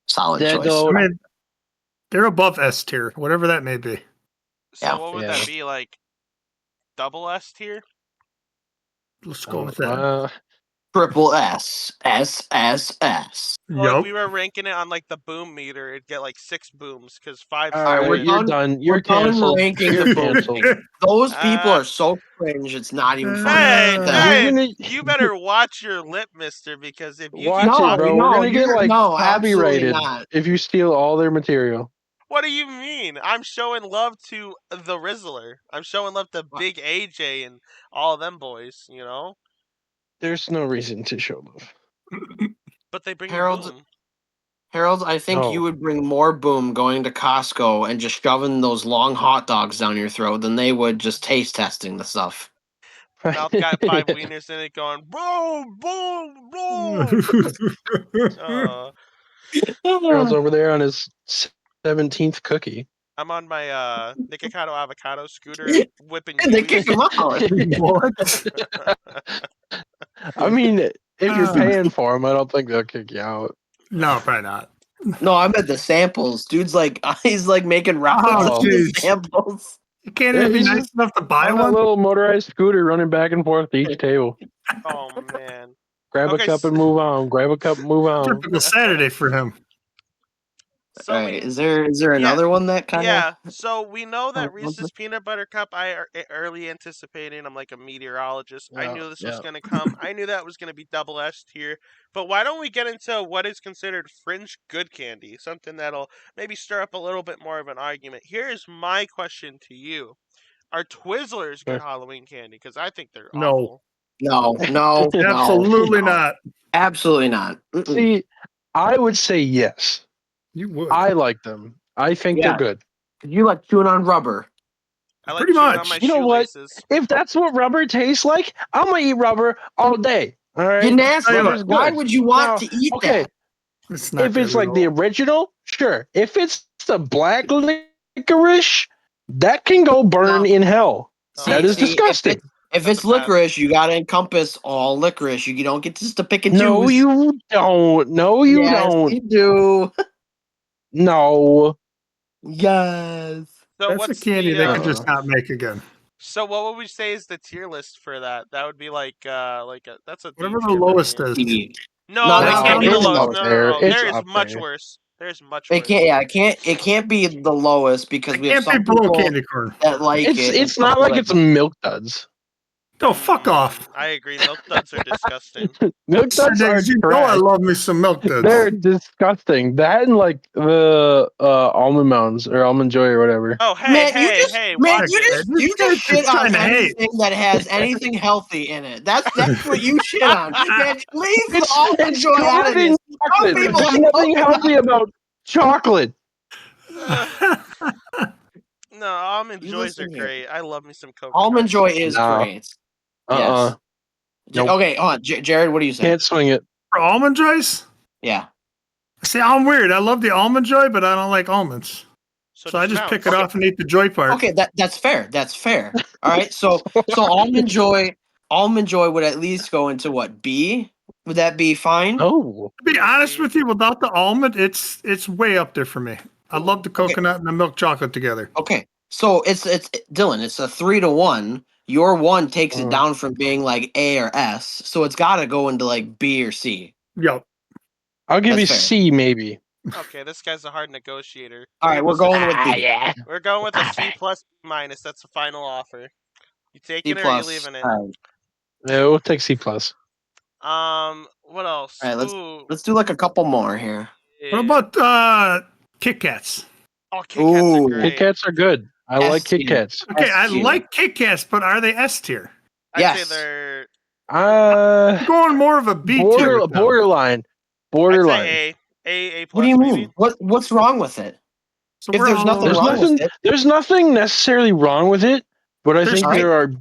solid That choice. though- I mean, they're above S tier, whatever that may be. So Yeah. what would Yeah. that be, like double S tier? Let's go with that. Triple S. S S S. Well, if Yup. we were ranking it on like the boom meter, it'd get like 6 booms because 5 All Alright, right, we're started. you're done- done. You're we're done canceled. ranking You're the canceled. Those people Ah. are so cringe. It's not even funny. Hey, The- hey, You're gonna you better watch your lip, mister, because if you watch keep No, it, bro. no, We're gonna get you're- like no, absolutely copyrighted not. if you steal all their material. What do you mean? I'm showing love to the Rizzler. I'm showing love to What? Big AJ and all them boys, you know? There's no reason to show love. But they bring Harold- you boom. Harold, I think No. you would bring more boom going to Costco and just shoving those long hot dogs down your throat than they would just taste testing the stuff. Mouth got 5 wieners in it going, boom, boom, boom. Girl's over there on his 17th cookie. I'm on my Nikocado avocado scooter whipping And they kick Yui. him out. What? I mean, if you're paying for them, I don't think they'll kick you out. No, probably not. No, I meant the samples. Dude's like, he's like making references Oh, to the jeez. samples. You can't even be He's nice just enough to buy On that one. little motorized scooter running back and forth to each table. Oh, man. Grab Okay, a cup and move on. Grab a cup and move on. Typical Saturday for him. So All we, right, is there another one that kind of? yeah, so we know that Oh, Reese's Peanut Butter Cup, I early anticipating. I'm like a meteorologist. I Yeah, knew this was yeah. going to come. I knew that was going to be double S tier. But why don't we get into what is considered fringe good candy? Something that'll maybe stir up a little bit more of an argument. Here's my question to you. Are Twizzlers good Sure. Halloween candy? Because I think they're No. awful. No, Absolutely no. not. Absolutely not. Mm-mm. See, I would say yes. You would. I like them. I think Yeah. they're good. You like chewing on rubber. I like Pretty chewing on much. my You know what? shoelaces. If that's what rubber tastes like, I'm gonna eat rubber all day. All right. You nasty. Rubber's Why good. would you want Now, to eat okay, that? It's not if it's good at like the all. original, sure. If it's the black licorice, that can go burn No. in hell. See, That is see, if disgusting. If That's it's a pass. licorice, you gotta encompass all licorice. You don't get just to pick and No, choose. you don't. No, you Yes, don't. You do. No. Yes. So That's a what's candy the, they could just not make again. So what would we say is the tier list for that? That would be like that's a D Whatever the tier for lowest me. is. No, No, it no, can't be the it's lowest. up No, there. no, no. It's There is up much there. worse. There's much It worse. can't. Yeah, it can't be the lowest because It we have can't be some below people candy corn. that like it. and It's some not people like that it's Milk Duds. Oh, fuck off. I agree. Milk duds are disgusting. Milk Duds are You know I trash. love me some milk duds. They're disgusting. That and like the almond mounds or almond joy or whatever. Oh, hey, Man, hey, you just, hey, man, watch you it. just, This you guy's just shit just on trying to hate. anything that has anything healthy in it. That's what you shit on. Man, leave the almond joy out of covered in this. chocolate. people There's like nothing almond healthy about chocolate. No, almond You joys are listen here. great. I love me some coconut. Almond joy is No. great. Nope. Okay, hold on, Jared. What do you say? Can't swing it. For almond joys? Yeah. See, I'm weird. I love the almond joy, but I don't like almonds. So I does just pick Mouse. it off and eat the joy part. Okay, that's fair. That's fair. All right, so almond joy would at least go into what, B? Would that be fine? Oh, To be honest with you, without the almond, it's way up there for me. I love the coconut and the milk chocolate together. Okay, so it's Dylan. It's a 3-1. Your one takes it Mhm. down from being like A or S, so it's got to go into like B or C. Yep. I'll give That's you fair. C maybe. Okay, this guy's a hard negotiator. All right, we're Listen, going with B. yeah. We're going with a C plus B minus. That's the final offer. You C taking it or are you plus. leaving it? All right, Yeah, we'll take C plus. What else? All right, Ooh, let's do like a couple more here. yeah. What about Kit Kats? Oh, Kit Kats are Ooh. Kit great. Kats are good. I like S Kit tier. Kats. Okay, I S tier. like Kit Kats, but are they S tier? I'd Yes. say they're. I'm going more of a B tier. with them. Borderline. I'd Borderline. say A plus. What do you maybe? mean? What's wrong with it? So If we're there's all- nothing There's wrong with nothing. it. There's nothing necessarily wrong with it, but I There's- think there are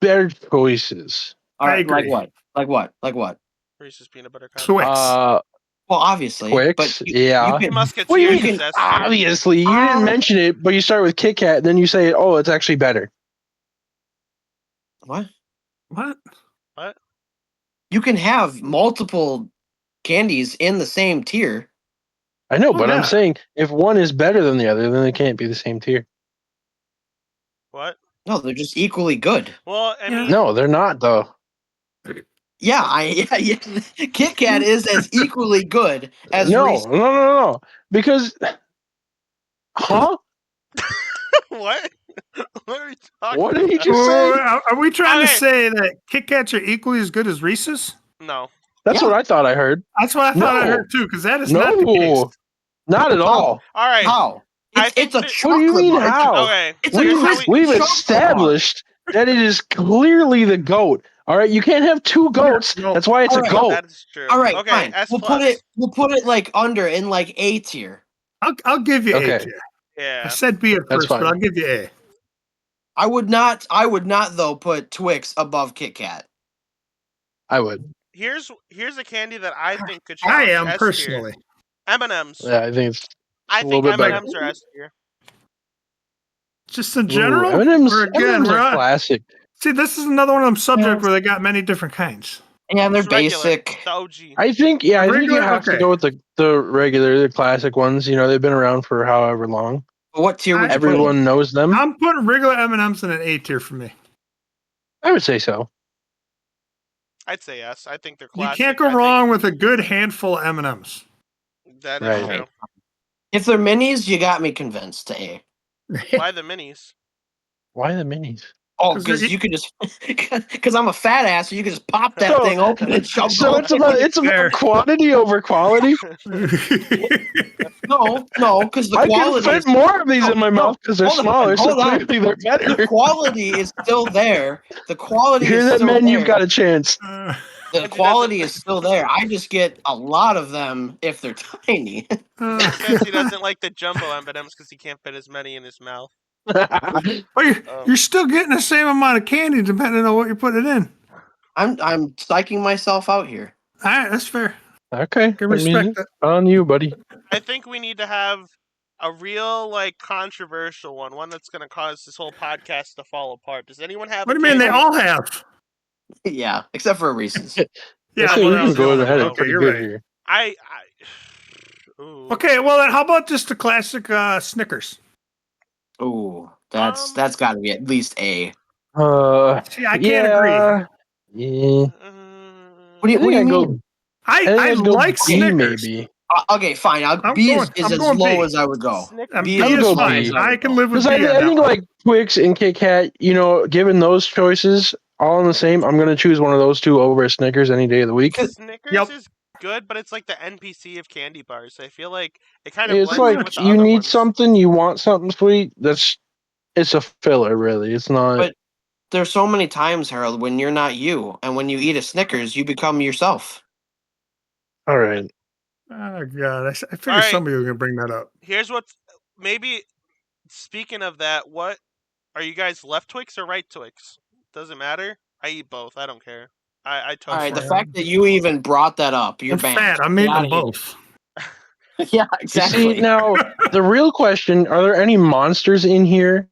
better choices. All I right, like agree. what? Like what? Like what? Reese's peanut butter cup. Twix. Well, obviously, Twix, but yeah. you Three can, Musketeers What do you is mean? S tier. Obviously, you didn't mention it, but you start with Kit Kat, then you say, "Oh, it's actually better." what? What? What? You can have multiple candies in the same tier. I know, Oh, but yeah. I'm saying if one is better than the other, then they can't be the same tier. What? No, they're just equally good. Well, I Yeah. mean, No, they're not, though. Yeah, yeah. Kit Kat is as equally good as No, Reese. no. Because, huh? what? What are you talking What did he about? just say? Are we trying to Okay. say that Kit Kats are equally as good as Reese's? No. That's Yeah. what I thought I heard. That's what I thought I No. heard too, because that is not the No, case. not at all. All right. How? I It's think a that- chocolate What do you mean, bar. how? Okay. It's a here's how crisp- we- We've chocolate bar. established that it is clearly the goat. All right, you can't have two goats. no. That's why it's All a right. goat. That is true. All right, Okay. fine. S We'll plus. put it like under in like A tier. I'll give you Okay. A tier. I Yeah. said B at That's first, but fine. I'll give you A. I would not though put Twix above Kit Kat. I would. Here's a candy that I think could I challenge am S personally. tier. M&M's. Yeah, I think it's I a little think bit better. M&M's are S tier. Just in general? M&M's, Or again, M&M's we're are on- classic. See, this is another one of them subject Yeah. where they got many different kinds. Yeah, they're It's regular. basic. The OG. I think you Regular? have to Okay. go with the regular, the classic ones. You know, they've been around for however long. What tier would you put it in? Everyone knows them. I'm putting regular M&M's in an A tier for me. I would say so. I'd say yes. I think they're You classic. can't go I think wrong with a good handful of M&M's. That is Right. true. If they're minis, you got me convinced to A. Why the minis? Why the minis? Oh, 'Cause because they're- you could just because I'm a fat ass, so you can just pop that So- thing open and shove So it. it's Fair. about quantity over quality. No, because the I can quality fit is, more of these in my No, mouth because they're hold on, smaller, so hold on. clearly they're the better. quality is still there. The quality You hear is that, still man? there. You've got a chance. The Andrew quality doesn't- is still there. I just get a lot of them if they're tiny. Says he doesn't like the jumbo M&Ms because he can't fit as many in his mouth. Well, you're still getting the same amount of candy depending on what you're putting in. I'm psyching myself out here. All right, that's fair. Okay, Can respect that. on you, buddy. I think we need to have a real controversial one that's going to cause this whole podcast to fall apart. Does anyone have? What do a you mean? They candy- all have. Yeah, except for Reese's. Yeah, I think well, we that can was the go only ahead one. and Okay, pretty you're good right. here. I ooh. Okay, well then, how about just the classic Snickers? Ooh, that's Um, got to be at least A. See, I can't agree. Yeah. What do you I'd go, mean? I I'd go like B, Snickers. maybe. Okay, fine. I'm B going- is I'm as going low B. as I would go. Snickers. B I is would as go low B. as I would can go. live with Because B. I on that think one. like Twix and Kit Kat, given those choices all in the same, I'm gonna choose one of those two over Snickers any day of the week. Snickers Yep. is good, but it's like the NPC of candy bars. I feel like it kind of It's blends in like with the you other need ones. something, you want something sweet. It's a filler, really. It's not. But there's so many times, Harold, when you're not you, and when you eat a Snickers, you become yourself. All right. Oh god, I figured All right. somebody was gonna bring that up. Here's what's maybe. Speaking of that, what are you guys left Twix or right Twix? Doesn't matter. I eat both. I don't care. I toast All right, the them. fact that you even brought that up, you're I'm banned. fat. I'm Get eating outta them here. both. Yeah, You exactly. see, now the real question: are there any monsters in here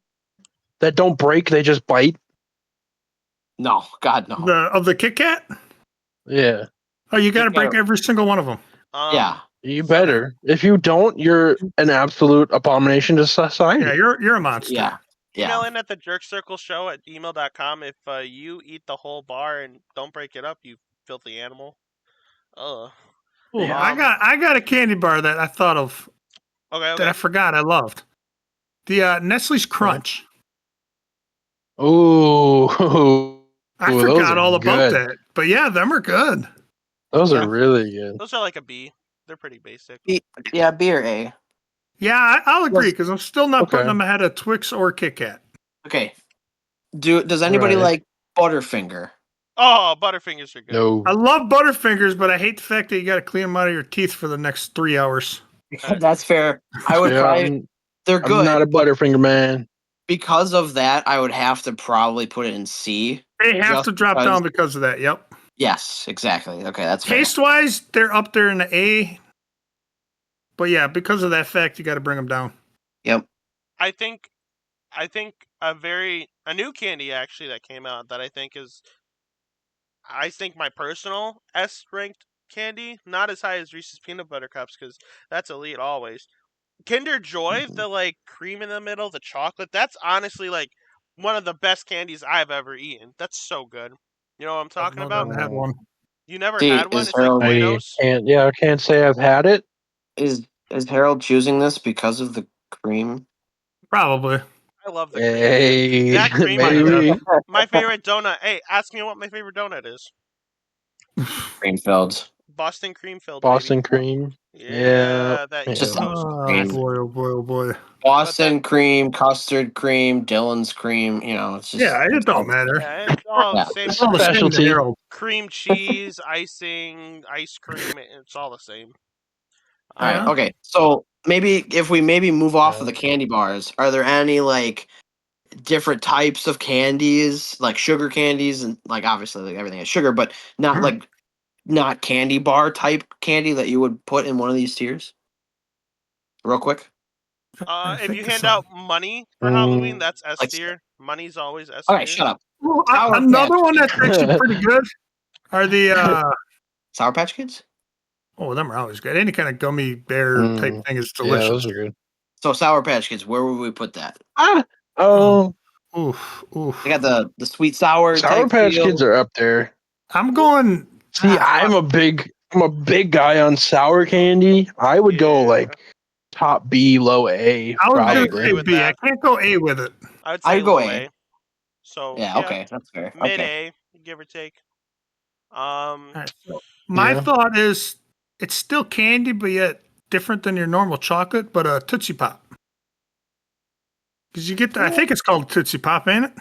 that don't break? They just bite. No, God, no. Of the Kit Kat? Yeah, Oh, you got to Kit Kat- break every single one of them. Yeah. you better. If you don't, you're an absolute abomination to society. Yeah, you're a monster. Yeah. Email Yeah. in at the jerkcircleshow@gmail.com if you eat the whole bar and don't break it up, you filthy animal. Ugh. Ooh, Yeah. I got a candy bar that I thought of Okay, that I okay. forgot I loved. The Nestle's Crunch. Ooh, I Ooh, those forgot are all about good. that. But yeah, them are good. Those Yeah. are really good. Those are like a B. They're pretty basic. Yeah, B or A. Yeah, I'll agree because I'm still not putting Okay. them ahead of Twix or Kit Kat. Okay. Does anybody Right. like Butterfinger? Oh, Butterfingers are good. No. I love Butterfingers, but I hate the fact that you got to clean them out of your teeth for the next 3 hours. That's fair. I would Yeah, probably. They're I'm good, not a but Butterfinger man. because of that, I would have to probably put it in C. They have Just to drop because- down because of that. Yep. Yes, exactly. Okay, that's fair. Taste wise, they're up there in the A. But yeah, because of that fact, you got to bring them down. Yep. I think a new candy actually that came out that I think my personal S ranked candy, not as high as Reese's peanut butter cups because that's elite always. Kinder Joy, Mhm. the like cream in the middle, the chocolate, that's honestly like one of the best candies I've ever eaten. That's so good. You know what I'm talking No about? doubt I had one. You never See, had one? is It's like Harold I Buenos. can't say I've had it. is Harold choosing this because of the cream? Probably. I love the cream, dude. Hey, That cream is maybe my favorite donut. Hey, ask me what my favorite donut is. Cream filled. Boston cream filled, baby. Boston cream. Yeah, that Yeah. Just East Coast Oh cream. classic. boy, oh boy, oh boy. Boston cream, custard cream, Dylan's cream. You know, it's just Yeah, it don't matter. Yeah, it's all Yeah. the same. It's all the same to Specialty. Harold. Cream cheese, icing, ice cream. It's all the same. All right. Yeah. Okay. So maybe if we move off of Yeah. the candy bars, are there any like different types of candies, like sugar candies, and like obviously like everything has sugar, but not like not candy bar type candy that you would put in one of these tiers? Real quick. I If think you of hand some. out money for Halloween, Mm. that's S Like- tier. Money's always S All right, tier. shut up. Well, Sour another Patch one that's actually pretty good are the Sour Patch Kids. oh, them are always good. Any kind of gummy bear type Mm. thing is Yeah, delicious. those are good. So Sour Patch Kids, where would we put that? Oh, Oof, oof. They got the sweet sour. Sour type Patch feel. Kids are up there. I'm going. See, I'm a big guy on sour candy. I would go Yeah. like top B, low A, I was I gonna agree probably. say with B. that. I can't go A with it. I would say I'd go low A. A. So Yeah, okay, that's fair. mid Okay. A, give or take. All right, so my Yeah. thought is it's still candy, but yet different than your normal chocolate, but a Tootsie Pop. Because you get, I think it's called Tootsie Pop, ain't it?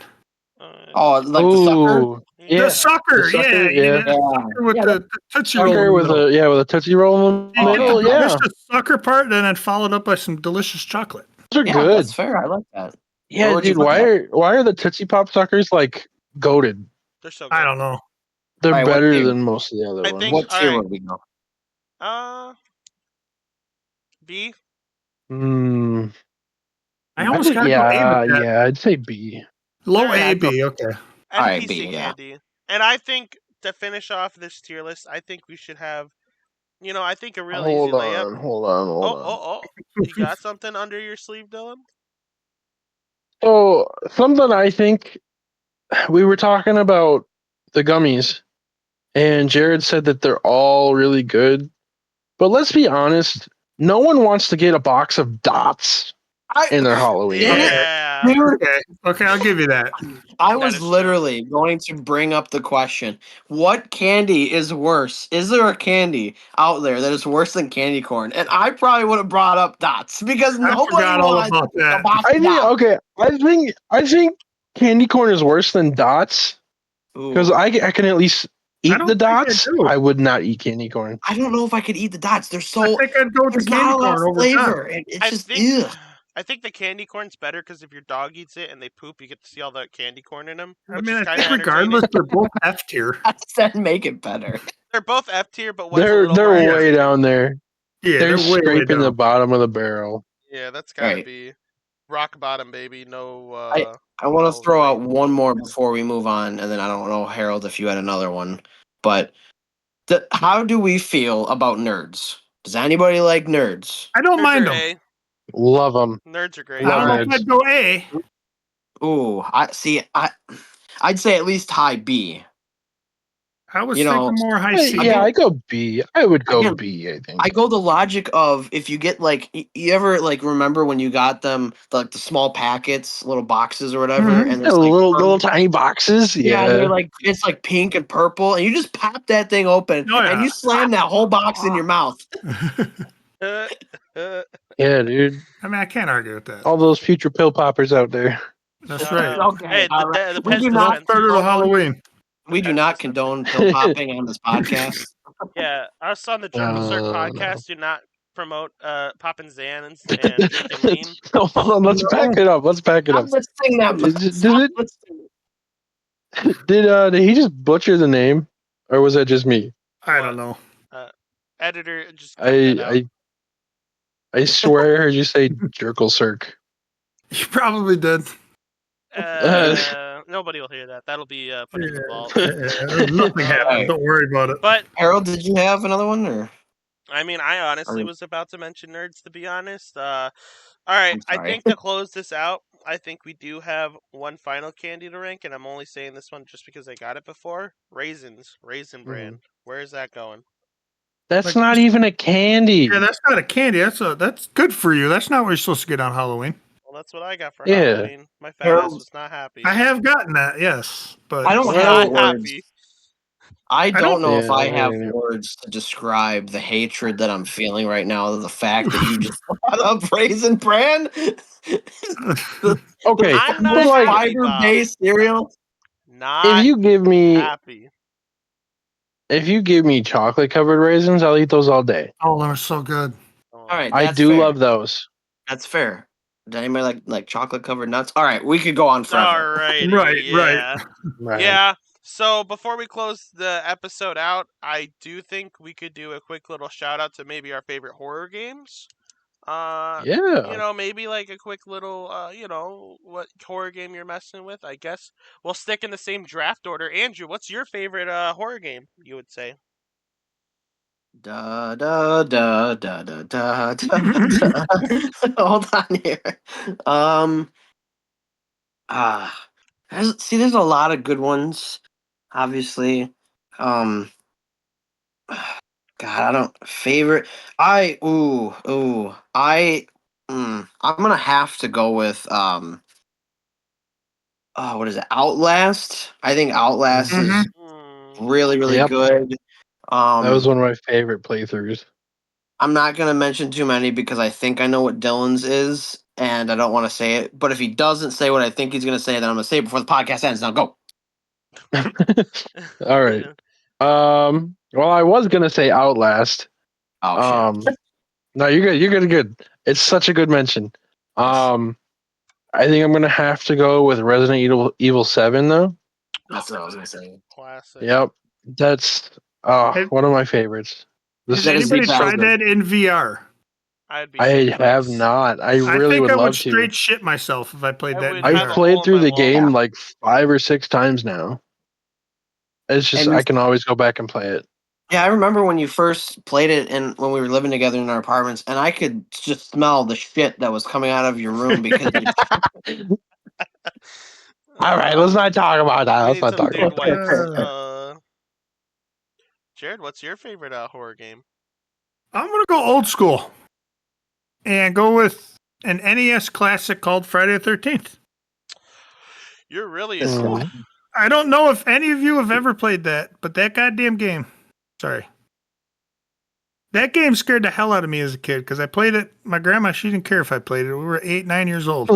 Oh, like the sucker? Ooh, yeah. The sucker, the sucker, yeah, yeah. the sucker with Yeah, the Tootsie Roll. Sucker in the with middle. a Tootsie Roll in the You get middle. the Yeah, delicious sucker part, and then followed up by some delicious chocolate. those are Yeah, good. that's fair. I like that. Yeah, Where would you dude. put that? Why are the Tootsie Pop suckers like goated? They're so good. I don't know. They're Alright, what better tier? than most of the other I ones. think- What tier alright. would we go? B. Hmm. I almost gotta go A yeah, with that. yeah. I'd say B. Low Alright, A, I'd go- B, okay. Alright, NPC B, yeah. candy. And I think to finish off this tier list, I think we should have, I think a real easy layup. Hold on. Oh, you got something under your sleeve, Dylan? So something I think we were talking about the gummies, and Jared said that they're all really good. But let's be honest, no one wants to get a box of dots in their Halloween. Yeah. Dude, Okay, I'll give you that. I That was is true. literally going to bring up the question: what candy is worse? Is there a candy out there that is worse than candy corn? And I probably would have brought up dots because I nobody forgot all wants about a that. box I of think dots. okay. I think candy corn is worse than dots because Ooh. I can at least eat don't the think I dots. do. I would not eat candy corn. I don't know if I could eat the dots. They're I so think I'd go with the there's not candy a lot corn of over that. flavor. It's just ugh. I think the candy corn's better because if your dog eats it and they poop, you get to see all the candy corn in them. I Which mean, is I kind of think regardless, they're both F tier. How does that make it better? they're both F tier, but one's a They're little more. way down there. Yeah, They're way scraping the down. bottom of the barrel. Yeah, that's gotta Right. be rock bottom, baby. No. I want no to throw out light. one more before we move on, and then I don't know, Harold, if you had another one. But how do we feel about nerds? Does anybody like nerds? I don't Nerds mind are them. A. Love them. Nerds are great. I don't know Love if nerds. I'd go A. Ooh, I'd say at least high B. I was You know, thinking more high C. Yeah, I go B. I would go Again, B. I think. I go the logic of if you get like you ever like remember when you got them like the small packets, little boxes or whatever, Mhm. and Yeah, there's like little tiny boxes. yeah, and they're Yeah. like it's like pink and purple, and you just pop that thing open Oh, and yeah. you slam that whole box in your mouth. Uh, Yeah, dude. I mean, I can't argue with that. All those future pill poppers out there. That's shut right. up. Okay, Hey, all right. the We Pez do Don't not dispensers. start it on Halloween. we do Pez not dispensers. condone pill popping on this podcast. Yeah, us on the Jerky Circ No. podcast do not promote popping Xans and drinking lean. Hold on, let's back it up. Let's back it Stop up. listing them. Did Stop it? listing. Did he just butcher the name, or was that just me? I don't know. Editor, just cut that out. I swear I heard you say Jerkle Circ. You probably did. Nobody will hear that. That'll be put in the vault. Nothing happened. Alright. Don't worry about it. But Harold, did you have another one or? I mean, I honestly mean- was about to mention nerds, to be honest. All right, I'm I sorry. think to close this out, I think we do have one final candy to rank, and I'm only saying this one just because I got it before. Raisins, Raisin Bran. Where is that going? That's Like not this- even a candy. Yeah, that's not a candy. That's good for you. That's not what you're supposed to get on Halloween. Well, that's what I got for Yeah. Halloween. My fat Harold- ass was not happy. I have gotten that, yes, but I don't Was have not words. happy. I don't know if Yeah, I have yeah. words to describe the hatred that I'm feeling right now. The fact that you just brought up Raisin Bran, Okay, I'm not but like, happy, fiber-based cereal. Not if you give happy. me chocolate covered raisins, I'll eat those all day. oh, they're so good. Oh. All right, I that's do fair. love those. That's fair. Does anybody like chocolate covered nuts? All right, we could go on forever. Alrighty, Right, yeah. Right. Yeah. So before we close the episode out, I do think we could do a quick little shout out to maybe our favorite horror games. Yeah. You know, maybe like a quick little, you know, what horror game you're messing with. I guess we'll stick in the same draft order. Andrew, what's your favorite horror game? You would say. Da da da da da da da. da. Hold on here. There's a lot of good ones. Obviously, God, I don't favorite. I'm gonna have to go with what is it? Outlast. I think Outlast is Hmm. really Yep. good. That was one of my favorite playthroughs. I'm not gonna mention too many because I think I know what Dylan's is, and I don't want to say it. But if he doesn't say what I think he's gonna say, then I'm gonna say it before the podcast ends. Now go. All right. Well, I was gonna say Outlast. Oh shit. No, you're good. You're good. It's such a good mention. I think I'm gonna have to go with Resident Evil 7 though. That's what I was gonna say. Classic. Yep, that's one of my favorites. Has That is anybody the tried best. that in VR? I'd be I surprised. have not. I really think would I love would to. straight shit myself if I played I that. would in have I've a VR. played hole through in my the game wall. like 5 or 6 times now. It's just And I can always go back and play it. Yeah, I remember when you first played it, and when we were living together in our apartments, and I could just smell the shit that was coming out of your room because All right, let's not talk about that. We Let's need not some talk dude about that. wipes. Jared, what's your favorite horror game? I'm gonna go old school and go with an NES classic called Friday the 13th. You're really This a Mhm. I don't know if any of you have ever played that, but that goddamn game. Sorry. That game scared the hell out of me as a kid because I played it. My grandma, she didn't care if I played it. We were 8, 9 years old.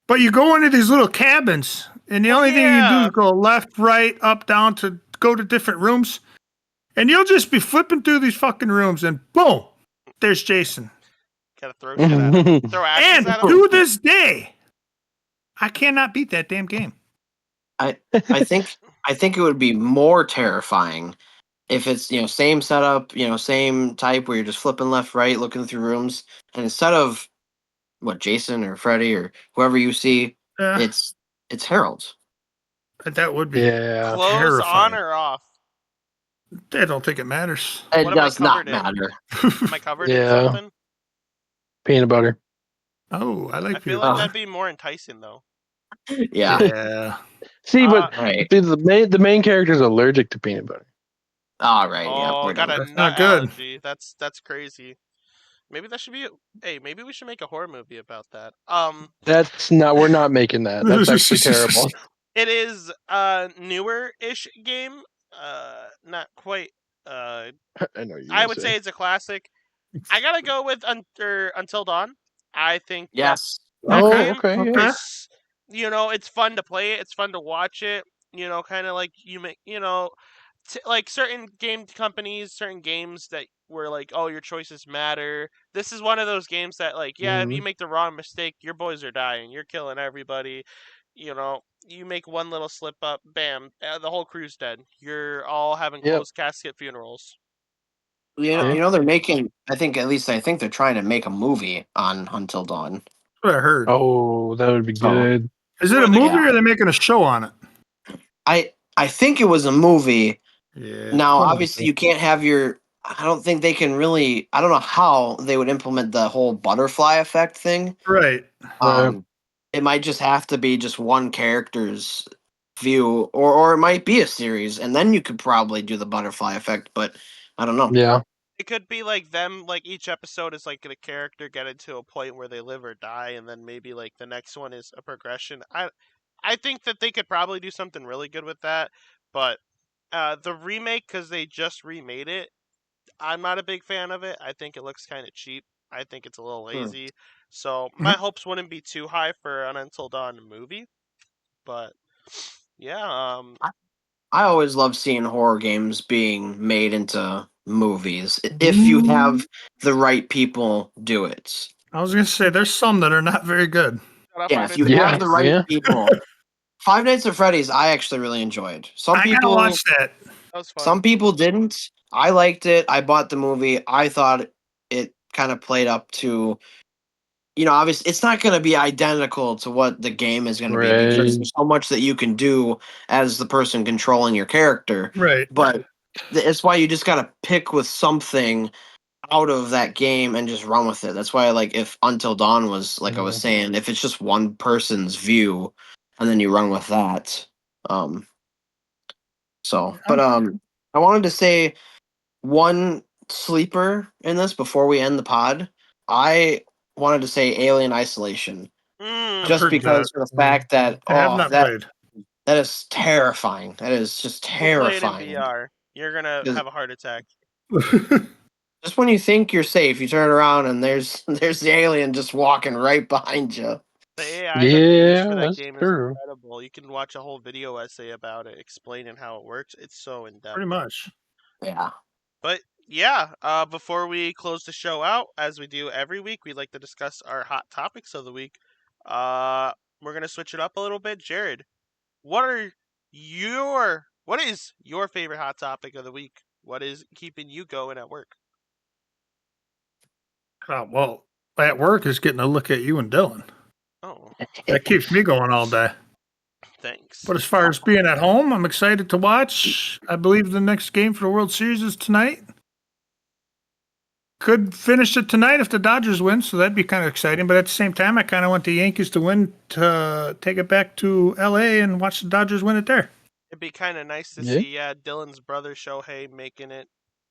But you go into these little cabins, and the Oh, only thing you do yeah. is go left, right, up, down to go to different rooms. And you'll just be flipping through these fucking rooms, and boom, there's Jason. Gotta throw shit at him. Throw axes And at him. to this day, I cannot beat that damn game. I think it would be more terrifying if it's same setup, same type where you're just flipping left, right, looking through rooms, and instead of what Jason or Freddy or whoever you see, Yeah, it's Harold. that would be Yeah. Clothes on terrifying. or off? I don't think it matters. It What am I does not covered in? matter. Am I covered in Yeah. something? Peanut butter. Oh, I like I feel peanut like Oh. butter. that'd be more enticing though. Yeah. Yeah. See, but Right. the main character is allergic to peanut butter. All right. Yeah. Oh, We're got a done. That's nut not good. allergy. That's crazy. Maybe that should be. Hey, maybe we should make a horror movie about that. That's not. We're not making that. That's actually terrible. It is a newer-ish game. Not quite. I know you. I would say it's a classic. I gotta go with Until Dawn. I think Yes. that Oh, game okay. Yeah. is, it's fun to play it. It's fun to watch it. Kind of like you make, like certain game companies, certain games that were like, oh, your choices matter. This is one of those games that, like, yeah, if you Mhm. make the wrong mistake, your boys are dying. You're killing everybody. You make one little slip up, bam, the whole crew's dead. You're all having Yep. closed casket funerals. They're making. I think they're trying to make a movie on Until Dawn. That's what I heard. Oh, that would be So- good. Is Who it are a they movie gonna- or are they making a show on it? I think it was a movie. Yeah. Now, Funny. obviously, you can't have your. I don't think they can really. I don't know how they would implement the whole butterfly effect thing. Right. It might just have to be just one character's view, or it might be a series, and then you could probably do the butterfly effect. But I don't know. Yeah. It could be like them, like each episode is like a character getting to a point where they live or die, and then maybe like the next one is a progression. I think that they could probably do something really good with that, but the remake, because they just remade it, I'm not a big fan of it. I think it looks kind of cheap. I think it's a little lazy. So my hopes wouldn't be too high for an Until Dawn movie, but yeah, I always love seeing horror games being made into movies if you have the right people do it. I was gonna say there's some that are not very good. Yeah, if you Yeah, have the right yeah. people. Five Nights at Freddy's, I actually really enjoyed. Some I gotta people, watch that. that was fun. some people didn't. I liked it. I bought the movie. I thought it kind of played up to, obviously it's not going to be identical to what the game is going to be because Right. there's so much that you can do as the person controlling your character. Right. But it's why you just got to pick with something out of that game and just run with it. That's why, like, if Until Dawn was like I was saying, if it's just one person's view, and then you run with that. But I wanted to say one sleeper in this before we end the pod. I wanted to say Alien Isolation, just heard because that. of the fact that I have not played. that is terrifying. That is just terrifying. Play it in VR. You're gonna have a heart attack. Just when you think you're safe, you turn around and there's the alien just walking right behind you. The AI that they use for that that's game is true. incredible. You can watch a whole video essay about it, explaining how it works. It's so in depth. Pretty much. Yeah. But yeah, before we close the show out, as we do every week, we like to discuss our hot topics of the week. We're gonna switch it up a little bit. Jared, what is your favorite hot topic of the week? What is keeping you going at work? Well, at work is getting a look at you and Dylan. Oh, That keeps me going all day. thanks. But as far as being at home, I'm excited to watch. I believe the next game for the World Series is tonight. Could finish it tonight if the Dodgers win, so that'd be kind of exciting. But at the same time, I kind of want the Yankees to win to take it back to L.A. and watch the Dodgers win it there. It'd be kind of nice to Yeah. see Dylan's brother Shohei making it,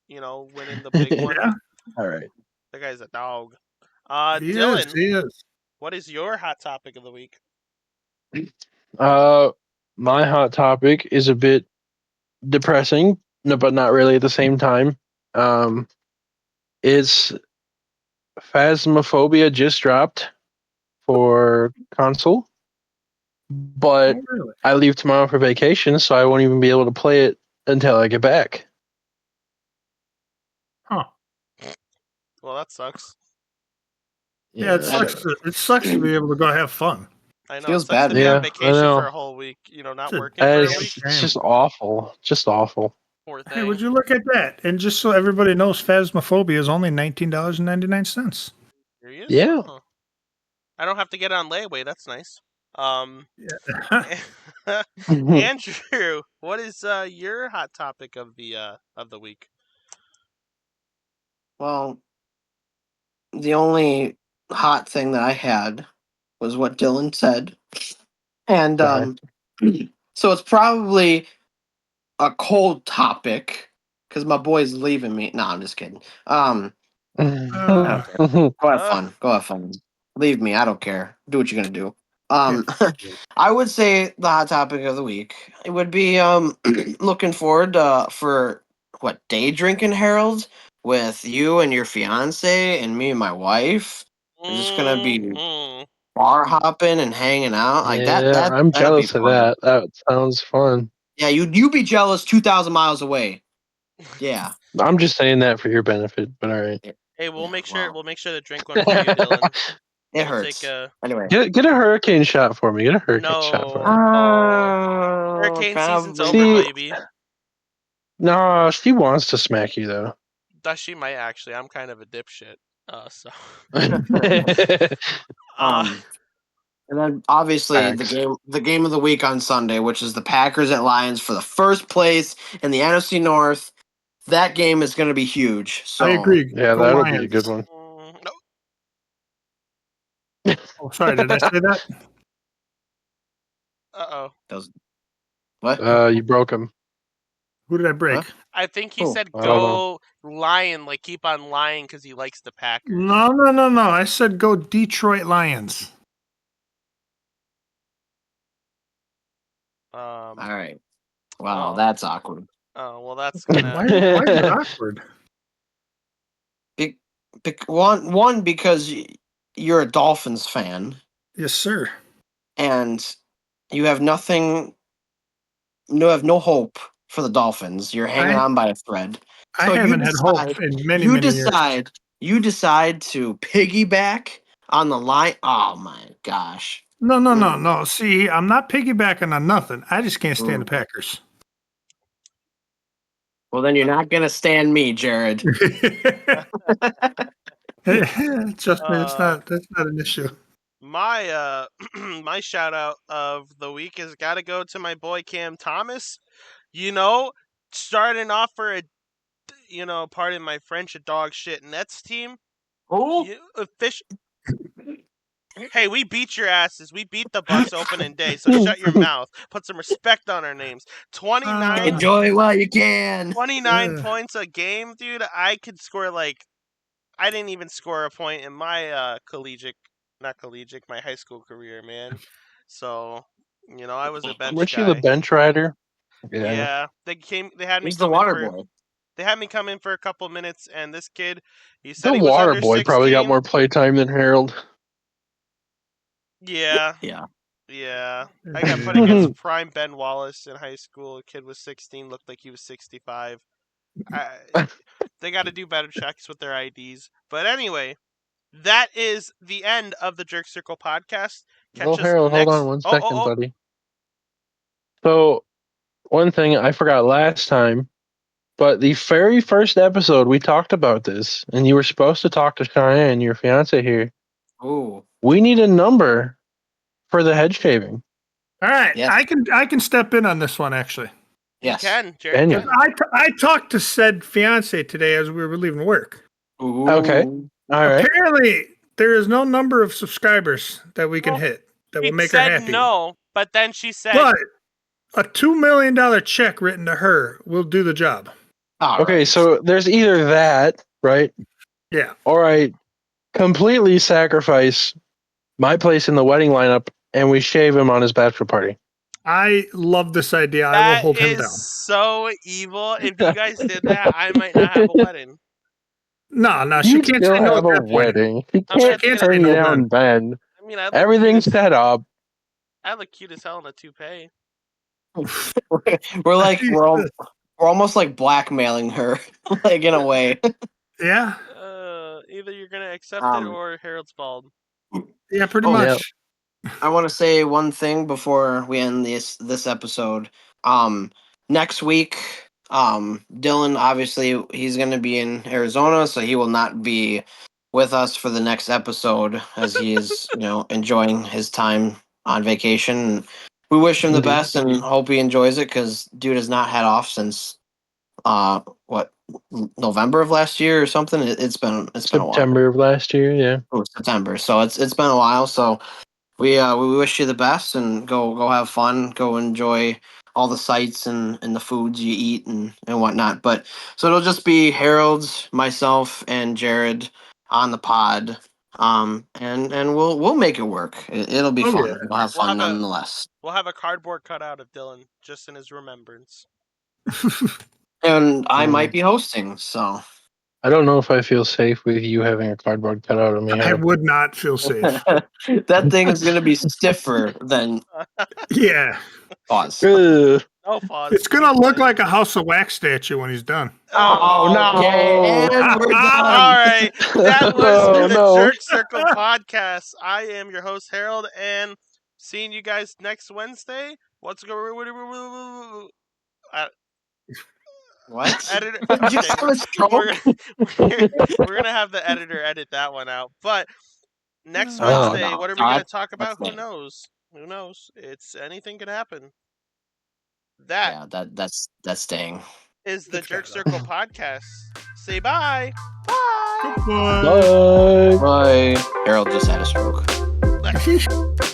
winning the big one. Yeah, All right. That guy's a dog. he Dylan, is. He is. what is your hot topic of the week? My hot topic is a bit depressing, but not really at the same time. It's Phasmophobia just dropped for console, but Oh, really? I leave tomorrow for vacation, so I won't even be able to play it until I get back. Huh. Well, that sucks. Yeah, it sucks. It sucks to be able to go have fun. I know. Feels It sucks bad, to be Yeah, on I vacation know. for a whole week. Not It's a working for a damn week. It's just awful. Just awful. Poor Hey, would thing. you look at that? And just so everybody knows, Phasmophobia is only $19.99. Here he is. Yeah. Oh. I don't have to get it on layaway. That's nice. Yeah. Andrew, what is your hot topic of the week? Well, the only hot thing that I had was what Dylan said, and Sorry. so it's probably a cold topic because my boy's leaving me. No, I'm just kidding. I don't care. Go have fun. Go have fun. Leave me. I don't care. Do what you're gonna do. I would say the hot topic of the week. It would be looking forward for what day drinking, Harold, with you and your fiance and me and my wife. We're just gonna be Mhm. bar hopping and hanging out like that. Yeah, I'm That'd be jealous of fun. that. That sounds fun. Yeah, you be jealous 2,000 miles away. Yeah. I'm just saying that for your benefit, but all right. Hey, we'll Yeah, make sure well. to drink one for you, Dylan. It We'll take hurts. a Anyway. Get a hurricane shot for me. Get a hurricane shot for me. no. Hurricane season's over, See- baby. No, she wants to smack you though. She might actually. I'm kind of a dipshit. So. And then obviously Facts. the game of the week on Sunday, which is the Packers at Lions for the first place in the NFC North. That game is going to be huge. So I agree. Yeah, Go that'll be a Lions. good one. No. Oh, sorry, did I say that? Uh-oh. What? You broke him. Who did I break? Huh? I think he Oh, said I don't go Lion, like keep on lying because he likes the Packers. No. I said go Detroit Lions. All right. Wow, well. that's awkward. Oh, well, that's Why gonna. is it awkward? One because you're a Dolphins fan Yes, sir. and you have nothing. You have no hope for the Dolphins. You're hanging on by a thread. I So you haven't had hope decide. in many You years. decide to piggyback on the line. Oh my gosh. No. See, I'm not piggybacking on nothing. I just can't stand the Mm. Packers. Well, then you're not gonna stand me, Jared. Trust me, that's not an issue. My my shout out of the week has got to go to my boy Cam Thomas. Starting off for a, pardon my French, a dog shit Nets team. Oh, Hey, we beat your asses. We beat the Bucks opening day. So shut your mouth. Put some respect on our names. 29 enjoy it while you can. 29 points a game, dude. I could score I didn't even score a point in my my high school career, man. So, I was a bench Weren't you the guy. bench rider? Yeah, they had me He's the come in water for boy. they had me come in for a couple minutes, and this kid, he said The he was water under boy probably got 16. more playtime than Harold. Yeah, Yeah. yeah. I got put against prime Ben Wallace in high school. A kid was 16, looked like he was 65. They got to do better checks with their IDs. But anyway, that is the end of the Jerk Circle podcast. Catch Well, us Harold, next. hold on 1 second, buddy. So, one thing I forgot last time, but the very first episode we talked about this, and you were supposed to talk to Cheyenne, your fiance here. Ooh. We need a number for the head shaving. All right, Yes. I can step in on this one actually. Yes. You can, Jared. Can you? Can. I talked to said fiance today as we were leaving work. Ooh. Okay. All right. Apparently, there is no number of subscribers that we can Well, hit that will She make her said happy. no, but then she said, But a $2 million check written to her will do the job. All Okay, right. so there's either that, right? Yeah. Or I completely sacrifice my place in the wedding lineup and we shave him on his bachelor party. I love this idea. I will that hold him is down. so evil. If you guys did that, I might not have a wedding. No, she You can't still say no have at a that point. wedding. He I'm can't gonna turn say you no down then. I mean, I look Everything's cute as, set up. I look cute as hell in a toupee. we're like we're almost like blackmailing her, like in a way. Yeah. Either you're gonna accept it Um, or Harold's bald. Yeah, pretty Oh, much. I want to say one thing before we end this episode. Next week, Dylan, obviously, he's going to be in Arizona, so he will not be with us for the next episode as he is, enjoying his time on vacation. We wish him the Indeed. best and hope he enjoys it because dude has not had off since what, November of last year or something. It's been a while. September of last year, yeah. Oh, September. So it's been a while. So we wish you the best and go have fun, go enjoy all the sights and the foods you eat and whatnot. But so it'll just be Harold, myself, and Jared on the pod. And we'll make it work. It'll be Oh, fun. yeah. We'll have We'll fun have a- nonetheless. We'll have a cardboard cutout of Dylan just in his remembrance. And I Mm. might be hosting, so I don't know if I feel safe with you having a cardboard cutout of me. I Harold. would not feel safe. that thing is gonna be stiffer than Yeah, pause. Ugh. No pause. it's gonna look like a House of Wax statue when he's done. Oh, no. Okay, and we're done. All right, that was Oh, the no. Jerk Circle podcast. I am your host Harold, and seeing you guys next Wednesday. What's going? What? Editor. Did you Okay, have a stroke? we're gonna have the editor edit that one out. But next Oh, Wednesday, no. what are we gonna That's- talk about? that's Who it. knows? Who knows? It's anything can happen. That Yeah, that's staying. is the It's Jerk got Circle podcast. Say bye. Bye. Goodbye. Bye. Bye. Harold just had a stroke. Bye.